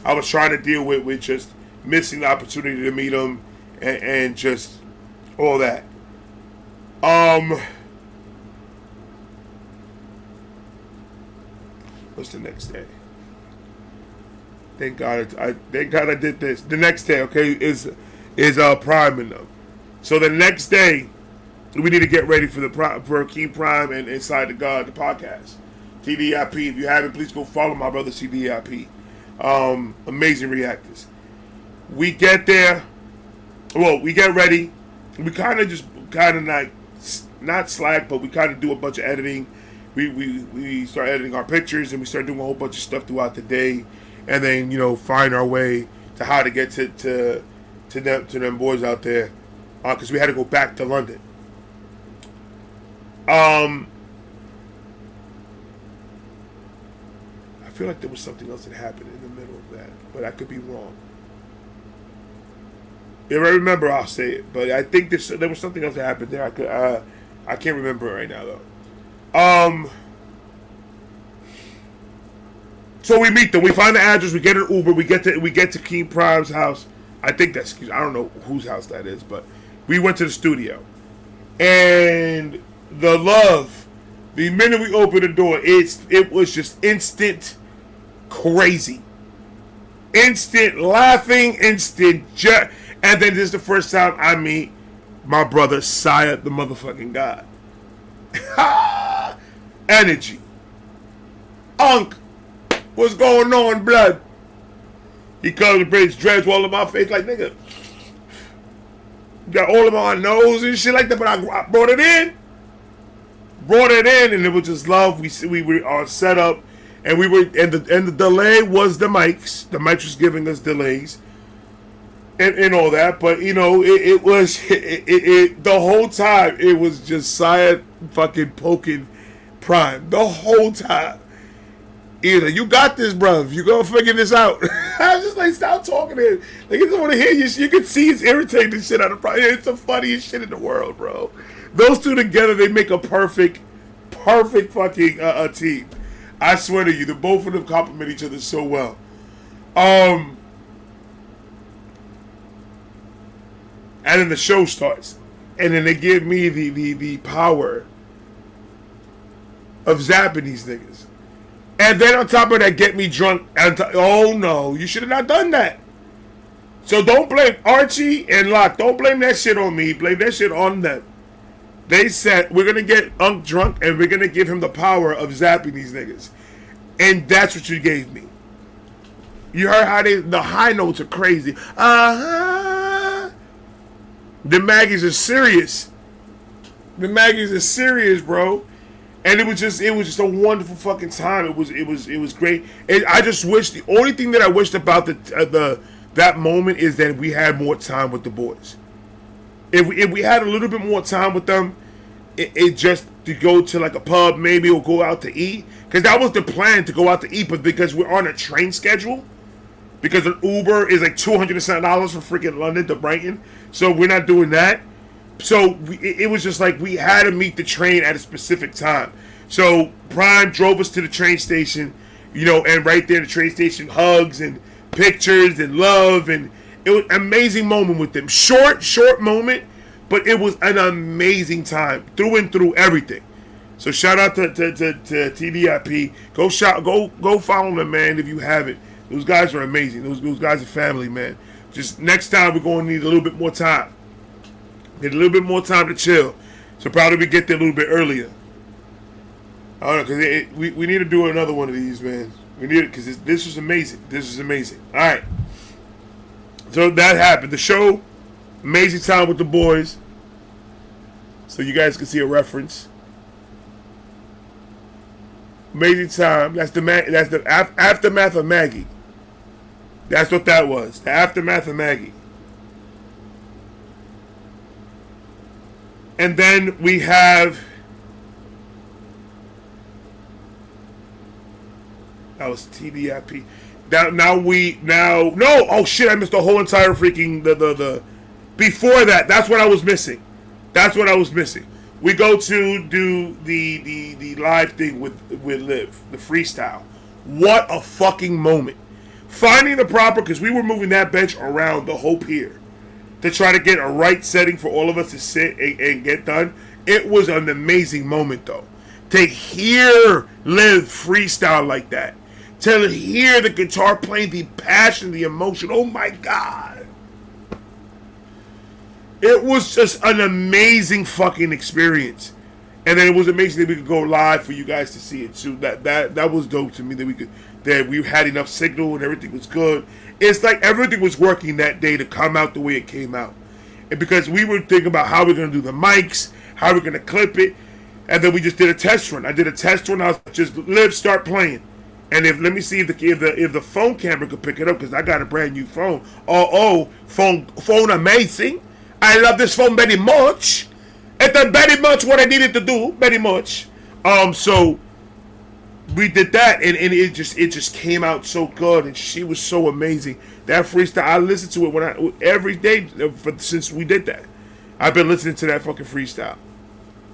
I was trying to deal with just missing the opportunity to meet him and just all that. What's the next day? Thank God I did this. The next day, okay, is Prime and them. So the next day, we need to get ready for King Prime and Inside the God, the podcast. TDIP. If you haven't, please go follow my brother TDIP. Amazing reactors. We get there. Well, we get ready. We kind of like not slack, but we kind of do a bunch of editing. We start editing our pictures, and we start doing a whole bunch of stuff throughout the day, and then find our way to how to get to them boys out there, because we had to go back to London. I feel like there was something else that happened in the middle of that, but I could be wrong. If I remember, I'll say it. But I think there was something else that happened there. I can't remember it right now though. So we meet them. We find the address. We get an Uber. We get to King Prime's house. I think I don't know whose house that is, but we went to the studio, and the love. The minute we opened the door, it was just instant crazy, instant laughing, instant and then this is the first time I meet my brother Saya, the motherfucking God. Energy. Unc, what's going on, blood? He comes and brings dreads all in my face like, nigga, got all of my nose and shit like that, but I brought it in. And it was just love. We were set up, and the delay was the mics. The mics was giving us delays, and all that. But it was the whole time. It was just Saya fucking poking Prime the whole time. Either you got this, bruv. You gonna figure this out. I was just like, stop talking to him. Like, he doesn't want to hear you. You can see he's irritating the shit out of Prime. It's the funniest shit in the world, bro. Those two together, they make a perfect fucking team. I swear to you, the both of them complement each other so well. And then the show starts, and then they give me the power of zapping these niggas, and then on top of that, get me drunk. Oh no, you should have not done that. So don't blame Archie and Locke. Don't blame that shit on me. Blame that shit on them. They said, we're going to get Unc drunk, and we're going to give him the power of zapping these niggas. And that's what you gave me. You heard how the high notes are crazy. The Maggies are serious. The Maggies are serious, bro. And it was just a wonderful fucking time. It was great. And I just wish, the only thing that I wished about that moment is that we had more time with the boys. If we had a little bit more time with them, it just to go to like a pub maybe, or go out to eat, because that was the plan, to go out to eat. But because we're on a train schedule, because an Uber is like $200 for freaking London to Brighton, so we're not doing that. So it was just like we had to meet the train at a specific time. So Prime drove us to the train station, and right there the train station, hugs and pictures and love, and it was an amazing moment with them. Short moment, but it was an amazing time through and through everything. So shout out to TDIP. Go follow them, man, if you haven't. Those guys are amazing. Those guys are family, man. Just next time we're going to need a little bit more time. Need a little bit more time to chill. So probably we get there a little bit earlier. I don't know, because we need to do another one of these, man. We need it, because this was amazing. This is amazing. All right. So that happened. The show, amazing time with the boys. So you guys can see a reference. Amazing time. That's the aftermath of Maggie. That's what that was. The aftermath of Maggie. And then we have, that was TDIP. Oh shit, I missed the whole entire freaking the before that. That's what I was missing. We go to do the live thing with Liv, the freestyle. What a fucking moment. Finding the proper, because we were moving that bench around the whole pier. to try to get a right setting for all of us to sit and get done. It was an amazing moment, though. To hear Liv freestyle like that. To hear the guitar playing, the passion, the emotion. Oh my God. It was just an amazing fucking experience. And then it was amazing that we could go live for you guys to see it too. That was dope to me that we had enough signal and everything was good. It's like everything was working that day to come out the way it came out. And because we were thinking about how we're gonna do the mics, how we're gonna clip it, and then we just did a test run. I did a test run. I was just Liv, start playing. And let me see if the phone camera could pick it up, because I got a brand new phone. Phone amazing. I love this phone very much. It done very much what I needed to do, very much. So we did that, and it just came out so good, and she was so amazing. That freestyle, I listened to it every day since we did that. I've been listening to that fucking freestyle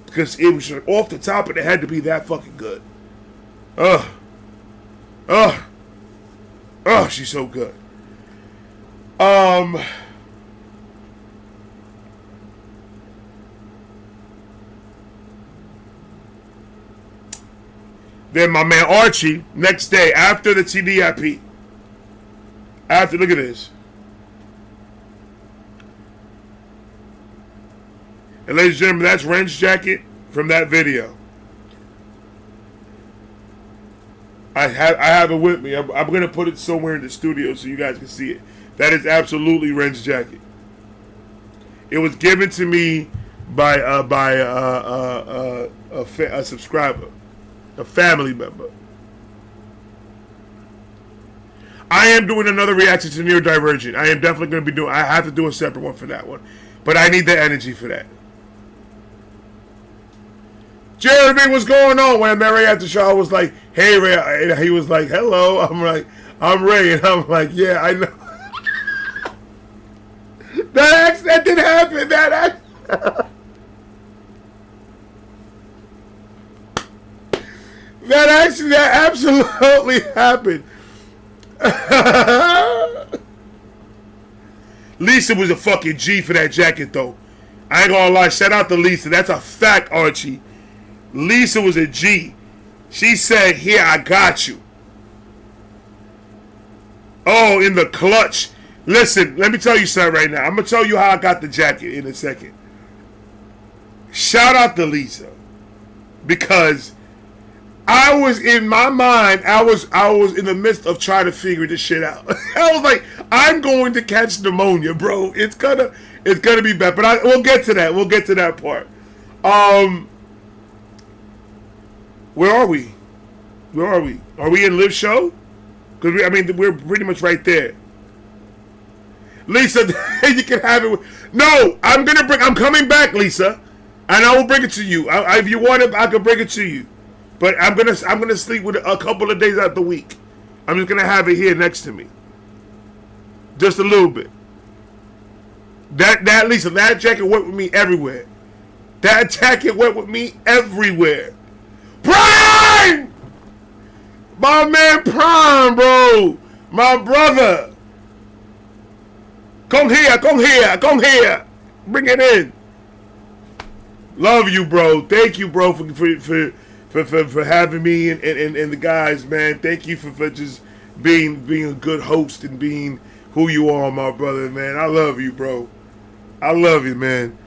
because it was off the top, and it had to be that fucking good. She's so good. Then my man Archie, next day, after the TDIP. Look at this. And ladies and gentlemen, that's Ren's jacket from that video. I have it with me. I'm going to put it somewhere in the studio so you guys can see it. That is absolutely Ren's jacket. It was given to me by a subscriber. A family member. I am doing another reaction to Neurodivergent. I am definitely going to be doing. I have to do a separate one for that one, but I need the energy for that. Jeremy, what's going on? When I met Ray after the show, I was like, "Hey Ray," and he was like, "Hello." I'm like, "I'm Ray," and I'm like, "Yeah, I know." that didn't happen. That absolutely happened. Lisa was a fucking G for that jacket, though. I ain't gonna lie. Shout out to Lisa. That's a fact, Archie. Lisa was a G. She said, "Here, I got you." Oh, in the clutch. Listen, let me tell you something right now. I'm gonna tell you how I got the jacket in a second. Shout out to Lisa, because I was in my mind. I was in the midst of trying to figure this shit out. I was like, I'm going to catch pneumonia, bro. It's gonna be bad. But we'll get to that. We'll get to that part. Where are we? Are we in Live Show? Because we're pretty much right there. Lisa, you can have it. No, I'm coming back, Lisa, and I will bring it to you. If you want it, I can bring it to you. But I'm gonna sleep with it a couple of days out the week. I'm just gonna have it here next to me, just a little bit. That Lisa, that jacket went with me everywhere. That jacket went with me everywhere. Prime, my man Prime, bro, my brother. Come here. Bring it in. Love you, bro. Thank you, bro, for having me and the guys, man. Thank you for just being a good host and being who you are, my brother, man. I love you, bro. I love you, man.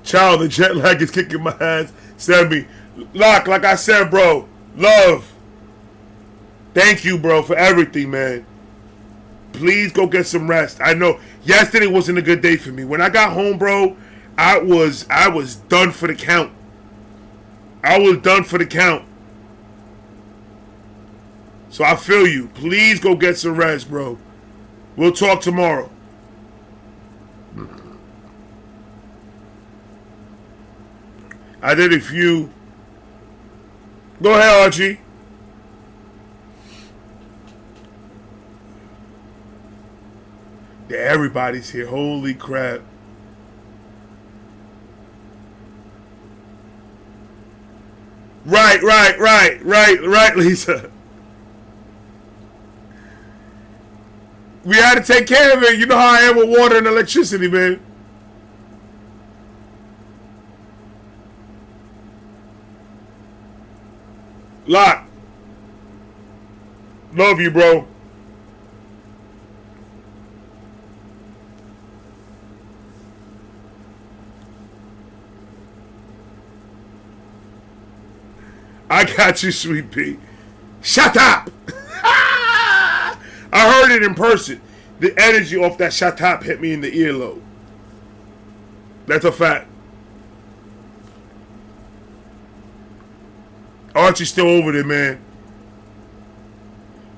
Child, the jet lag is kicking my ass. Send me. Like I said, bro. Love. Thank you, bro, for everything, man. Please go get some rest. I know yesterday wasn't a good day for me. When I got home, bro, I was done for the count. So I feel you. Please go get some rest, bro. We'll talk tomorrow. I did a few. Go ahead, Archie. Yeah, everybody's here. Holy crap. Right, Lisa. We had to take care of it. You know how I am with water and electricity, man. Lot. Love you, bro. I got you, sweet pea. Shut up! I heard it in person. The energy off that shut up hit me in the earlobe. That's a fact. Archie's still over there, man.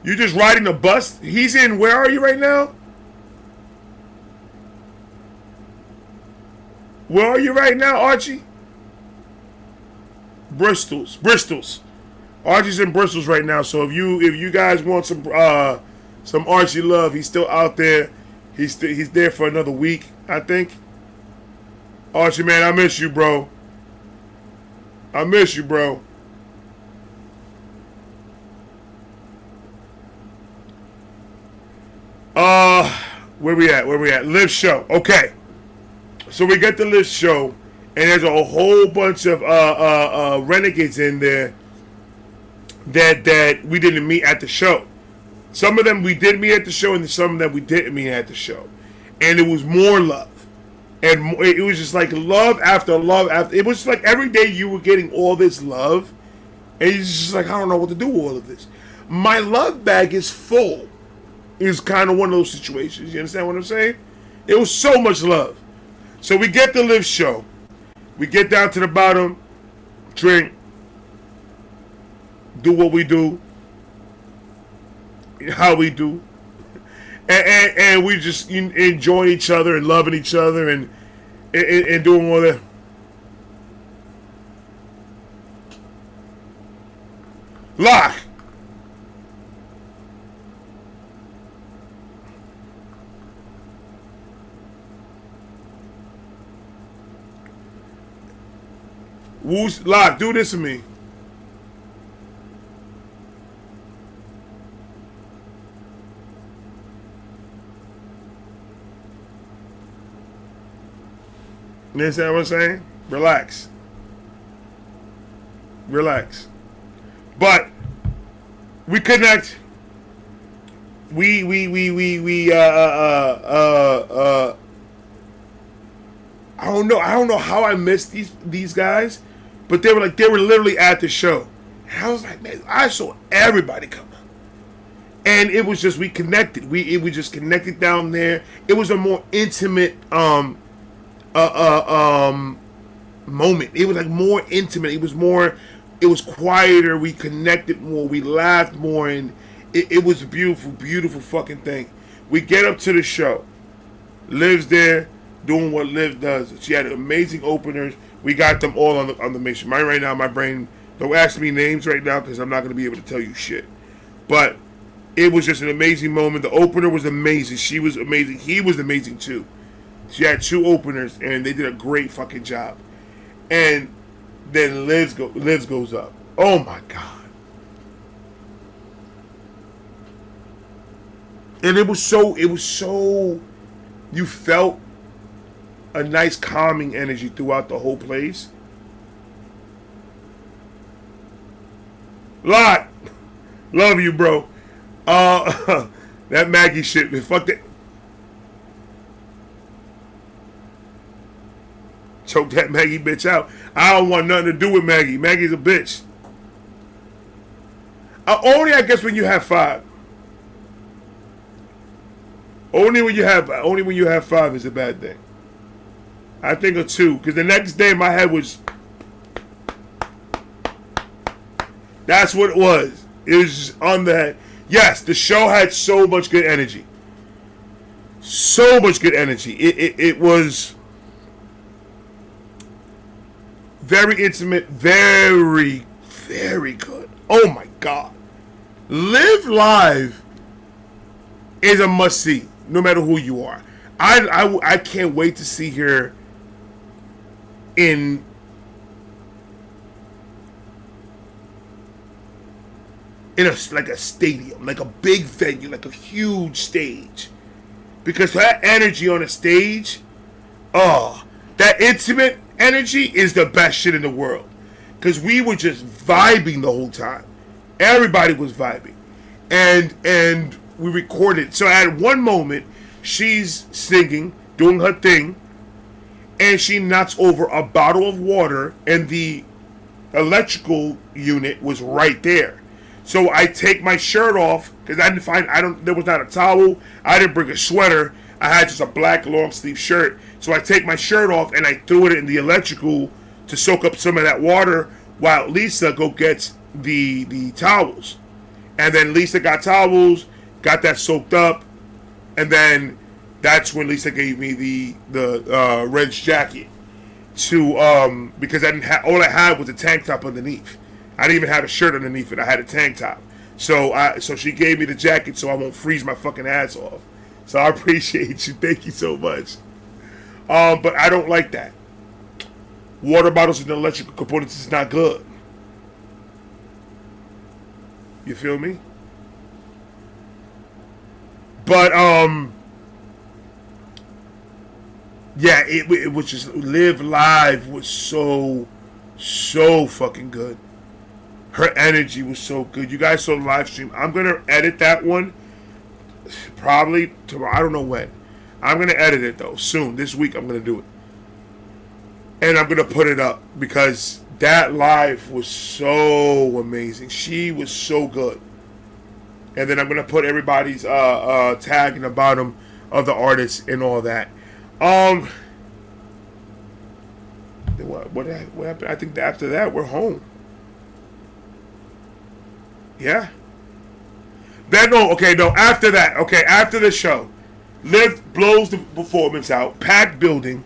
You just riding the bus? He's in, where are you right now? Where are you right now, Archie? Bristol's. Archie's in Bristol's right now, so if you guys want some Archie love, he's still out there. He's there for another week, I think. Archie, man, I miss you, bro. I miss you, bro. Where we at? Live show. Okay. So we get the live show, and there's a whole bunch of renegades in there that we didn't meet at the show. Some of them we did meet at the show, and some of them we didn't meet at the show. And it was more love. And it was just like love after love after. It was like every day you were getting all this love, and you're just like, I don't know what to do with all of this. My love bag is full. It was kind of one of those situations. You understand what I'm saying? It was so much love. So we get the live show. We get down to the bottom, drink, do what we do, how we do, and we just enjoy each other and loving each other and doing all that. Lock. Woo's Lock, do this to me. You understand what I'm saying? Relax. Relax. But we connect. We I don't know how I missed these guys, but they were literally at the show. And I was like, man, I saw everybody come out. And it was just, we connected. We just connected down there. It was a more intimate moment. It was like more intimate. It was quieter. We connected more. We laughed more, and it was a beautiful, beautiful fucking thing. We get up to the show. Liv's there doing what Liv does. She had amazing openers. We got them all on the mission. Right now, my brain, don't ask me names right now because I'm not going to be able to tell you shit. But it was just an amazing moment. The opener was amazing. She was amazing. He was amazing too. She had two openers, and they did a great fucking job. And then Liz goes up. Oh my God. And it was so, you felt a nice calming energy throughout the whole place. Lot, love you, bro. That Maggie shit, man. Fuck that. Choke that Maggie bitch out. I don't want nothing to do with Maggie. Maggie's a bitch. Only, I guess, when you have 5. Only when you have 5 is a bad thing. I think of 2, because the next day my head was. That's what it was. It was just on the head. Yes, the show had so much good energy. So much good energy. It was very intimate, very, very good. Oh my God. Live Live is a must-see, no matter who you are. I can't wait to see her in in like a stadium, like a big venue, like a huge stage. Because that energy on a stage, that intimate energy is the best shit in the world. Because we were just vibing the whole time. Everybody was vibing. And we recorded. So at one moment, she's singing, doing her thing, and she knocks over a bottle of water, and the electrical unit was right there. So I take my shirt off because there was not a towel. I didn't bring a sweater. I had just a black long sleeve shirt. So I take my shirt off and I threw it in the electrical to soak up some of that water while Lisa gets the towels. And then Lisa got towels, got that soaked up, and then that's when Lisa gave me the Red's jacket to because I didn't have, all I had was a tank top underneath. I didn't even have a shirt underneath it. I had a tank top. So she gave me the jacket so I won't freeze my fucking ass off. So I appreciate you. Thank you so much. But I don't like that. Water bottles and electrical components is not good. You feel me? But yeah, it was just Live Live was so fucking good. Her energy was so good. You guys saw the live stream. I'm gonna edit that one probably tomorrow. I don't know when. I'm gonna edit it though soon. This week I'm gonna do it, and I'm gonna put it up because that live was so amazing. She was so good. And then I'm gonna put everybody's tag in the bottom of the artists and all that. What happened? I think after that we're home. Yeah. After that. Okay, after the show, Liv blows the performance out. Packed building.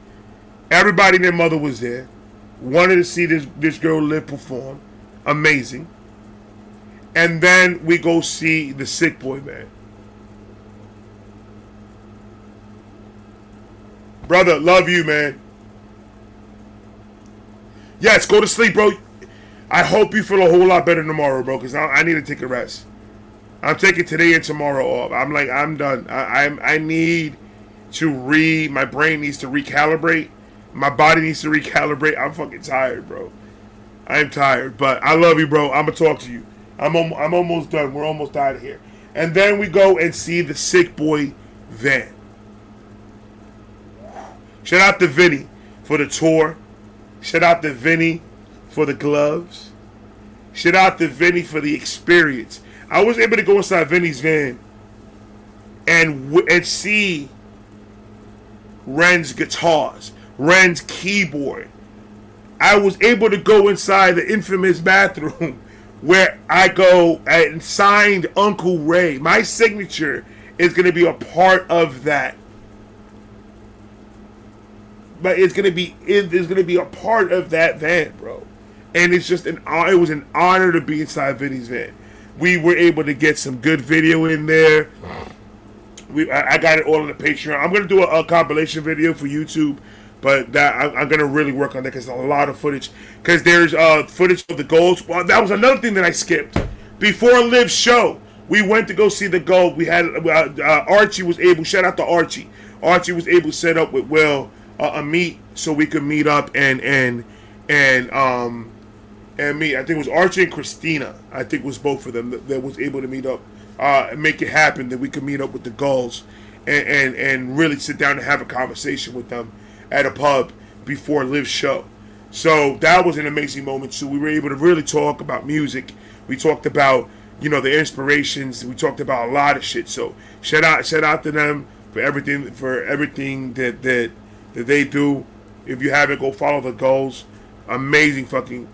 Everybody and their mother was there. Wanted to see this girl Liv perform. Amazing. And then we go see the Sick Boy Van. Brother, love you, man. Yes, go to sleep, bro. I hope you feel a whole lot better tomorrow, bro, because I need to take a rest. I'm taking today and tomorrow off. I'm done. I need to my brain needs to recalibrate. My body needs to recalibrate. I'm fucking tired, bro. I'm tired, but I love you, bro. I'm going to talk to you. I'm almost done. We're almost out of here. And then we go and see the Sick Boy Van. Shout out to Vinny for the tour. Shout out to Vinny for the gloves. Shout out to Vinny for the experience. I was able to go inside Vinny's van and see Ren's guitars, Ren's keyboard. I was able to go inside the infamous bathroom where I go and signed Uncle Ray. My signature is going to be a part of that. But it's going to be a part of that van, bro. And it's just it was an honor to be inside Vinny's van. We were able to get some good video in there. I got it all on the Patreon. I'm going to do a compilation video for YouTube. But I'm going to really work on that because there's a lot of footage. Because there's footage of the goals. Well, that was another thing that I skipped. Before Liv's show, we went to go see the goal. We had Archie was able, shout out to Archie. Archie was able to set up with Will a meet so we could meet up and meet. I think it was Archie and Christina. I think it was both of them that was able to meet up and make it happen that we could meet up with the goals and really sit down and have a conversation with them at a pub before Liv's show. So that was an amazing moment. So we were able to really talk about music. We talked about, the inspirations. We talked about a lot of shit. So shout out to them for everything that they do. If you haven't, go follow the goals. Amazing fucking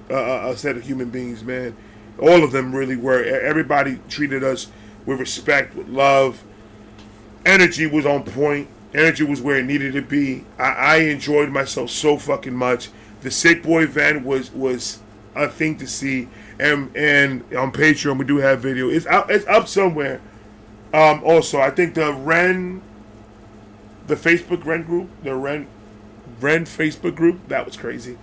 set of human beings, man. All of them really were. Everybody treated us with respect, with love. Energy was on point. Energy was where it needed to be. I enjoyed myself so fucking much. The Sick Boy Van was a thing to see. And on Patreon we do have video. It's up somewhere. Also, I think the Facebook Ren group, the Ren Facebook group, that was crazy.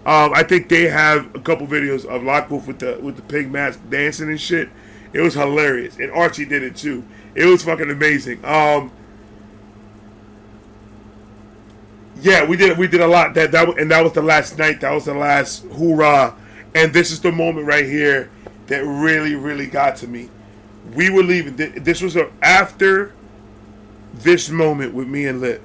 I think they have a couple videos of Lockwood with the pig mask dancing and shit. It was hilarious, and Archie did it too. It was fucking amazing. Yeah, we did a lot. That was the last night. That was the last hoorah. And this is the moment right here that really, really got to me. We were leaving. This was after this moment with me and Liv.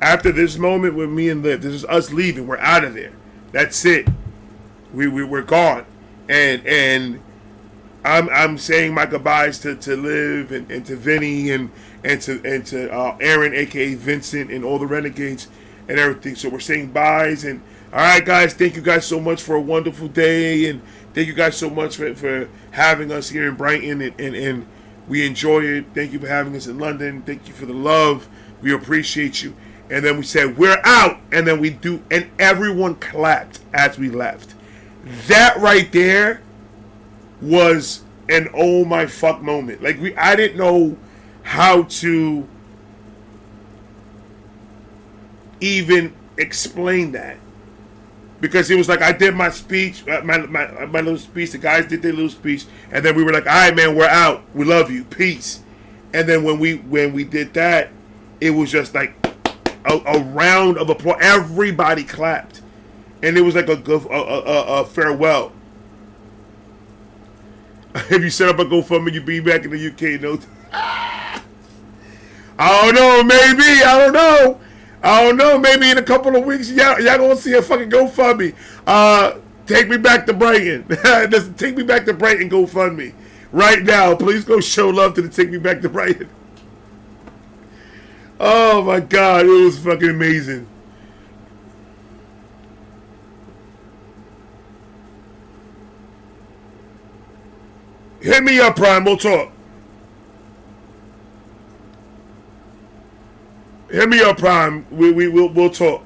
After this moment with me and Liv, this is us leaving. We're out of there. That's it. We're gone. And I'm saying my goodbyes to Liv and to Vinny and to Aaron, aka Vincent, and all the renegades and everything. So we're saying byes, and all right, guys, thank you guys so much for a wonderful day, and thank you guys so much for having us here in Brighton, and we enjoy it. Thank you for having us in London. Thank you for the love. We appreciate you. And then we said, we're out. And then and everyone clapped as we left. That right there was an oh my fuck moment. Like, I didn't know how to even explain that. Because it was like, I did my speech, my little speech, the guys did their little speech, and then we were like, all right, man, we're out. We love you. Peace. And then when we did that, it was just like a round of applause. Everybody clapped. And it was like a farewell. If you set up a GoFundMe, you be back in the UK. No, I don't know. Maybe. I don't know. Maybe in a couple of weeks, y'all gonna see a fucking GoFundMe. Take me back to Brighton. Just take me back to Brighton GoFundMe right now. Please go show love to the Take Me Back to Brighton. Oh my God, it was fucking amazing. Hit me up, Prime. We'll talk. Hit me up, Prime. We'll talk.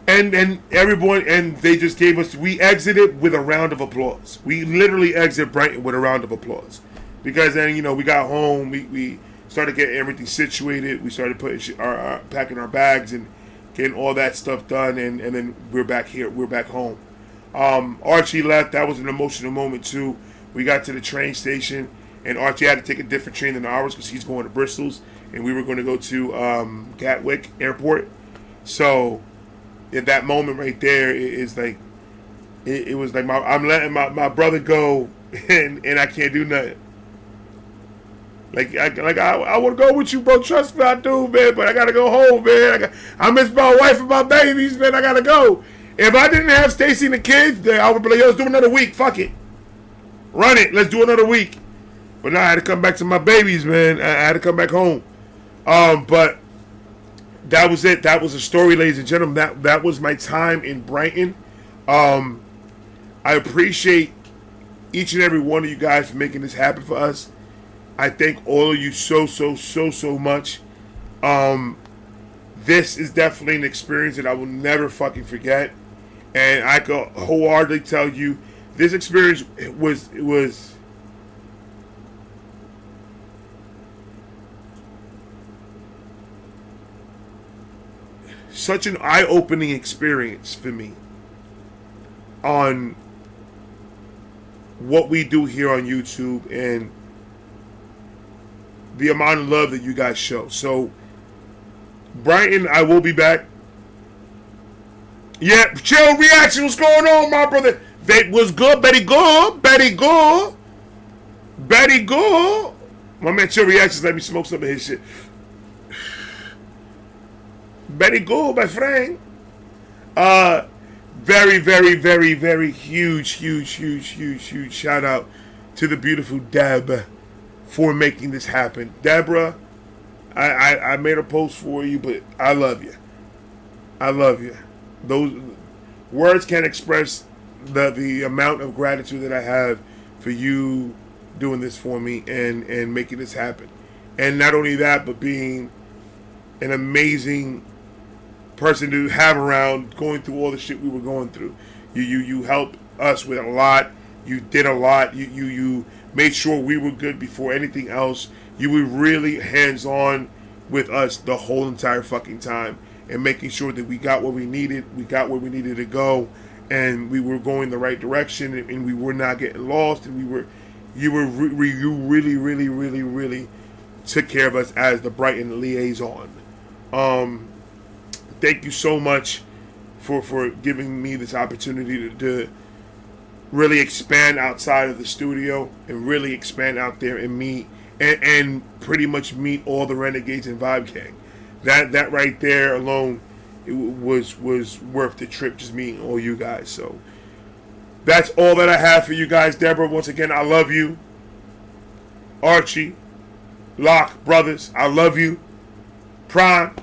And everyone, and they just gave us. We exited with a round of applause. We literally exited Brighton with a round of applause, because then we got home. We started getting everything situated. We started putting packing our bags and getting all that stuff done, and then we're back here. We're back home. Archie left. That was an emotional moment too. We got to the train station, and Archie had to take a different train than ours because he's going to Bristol's, and we were going to go to Gatwick Airport. So, at that moment right there, is like, it was like I'm letting my brother go, and I can't do nothing. I want to go with you, bro. Trust me, I do, man. But I gotta go home, man. I miss my wife and my babies, man. I gotta go. If I didn't have Stacy and the kids, I would be like, yo, let's do another week. Fuck it. Run it. Let's do another week. But now I had to come back to my babies, man. I had to come back home. But that was it. That was the story, ladies and gentlemen. That was my time in Brighton. I appreciate each and every one of you guys for making this happen for us. I thank all of you so much. This is definitely an experience that I will never fucking forget. And I can wholeheartedly tell you, this experience was such an eye-opening experience for me on what we do here on YouTube and the amount of love that you guys show. So, Brighton, I will be back. Yeah, chill reaction. What's going on, my brother? Vape was good, Betty good. My man Chill Reactions let me smoke some of his shit. Betty good, my friend. Very huge shout out to the beautiful Deb for making this happen. Deborah, I made a post for you, but I love you. Those words can't express the amount of gratitude that I have for you doing this for me and making this happen. And not only that, but being an amazing person to have around, going through all the shit we were going through. You helped us with a lot. You did a lot. You made sure we were good before anything else. You were really hands-on with us the whole entire fucking time, and making sure that we got what we needed. We got where we needed to go, and we were going the right direction, and we were not getting lost, and we were You were you really took care of us as the Brighton liaison. Thank you so much for giving me this opportunity to really expand outside of the studio and really expand out there and meet and pretty much meet all the renegades in Vibe Gang. That right there alone, it was worth the trip, just meeting all you guys. So that's all that I have for you guys. Deborah, once again, I love you. Archie, Locke, brothers, I love you. Prime,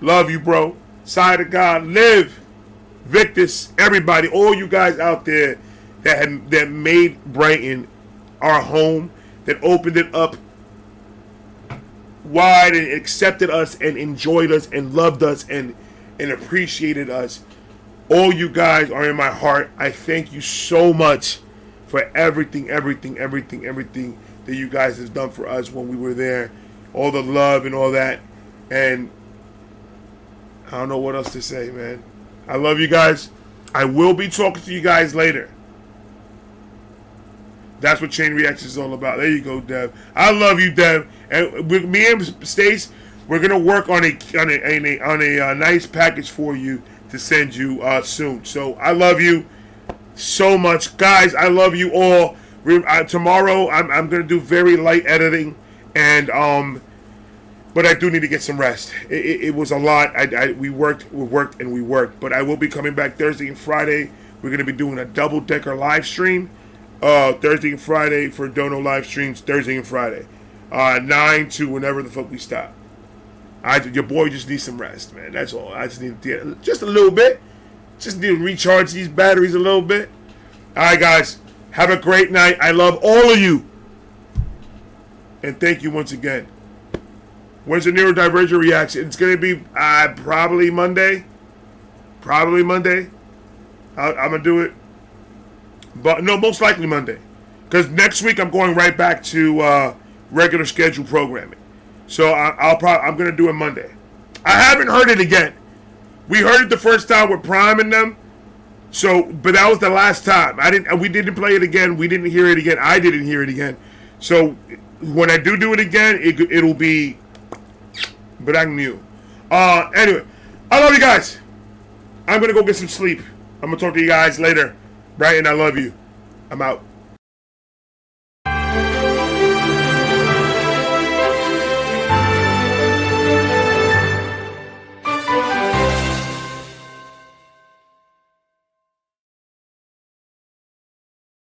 love you, bro. Side of God, Liv, Victus, everybody, all you guys out there that made Brighton our home, that opened it up wide and accepted us and enjoyed us and loved us and appreciated us. All you guys are in my heart. I thank you so much for everything that you guys have done for us when we were there. All the love and all that. And I don't know what else to say, man. I love you guys. I will be talking to you guys later. That's what Chain Reaction is all about. There you go, Dev. I love you, Dev. And with me and Stace, we're gonna work on a nice package for you to send you soon. So I love you so much, guys. I love you all. Tomorrow I'm gonna do very light editing, and but I do need to get some rest. It was a lot. We worked, but I will be coming back Thursday and Friday. We're gonna be doing a double-decker live stream. Thursday and Friday for Dono live streams. Thursday and Friday, 9 to whenever the fuck we stop. Your boy just needs some rest, man. That's all. I just need to just a little bit. Just need to recharge these batteries a little bit. All right, guys. Have a great night. I love all of you, and thank you once again. When's the neurodivergent reaction? It's gonna be probably Monday. Probably Monday. I'm gonna do it. But no, most likely Monday, because next week I'm going right back to regular schedule programming. So I'm gonna do it Monday. I haven't heard it again. We heard it the first time with Prime and them. So, but that was the last time. We didn't play it again. We didn't hear it again. I didn't hear it again. So when I do it again, it'll be brand new. Anyway, I love you guys. I'm gonna go get some sleep. I'm gonna talk to you guys later. Brighton, I love you. I'm out.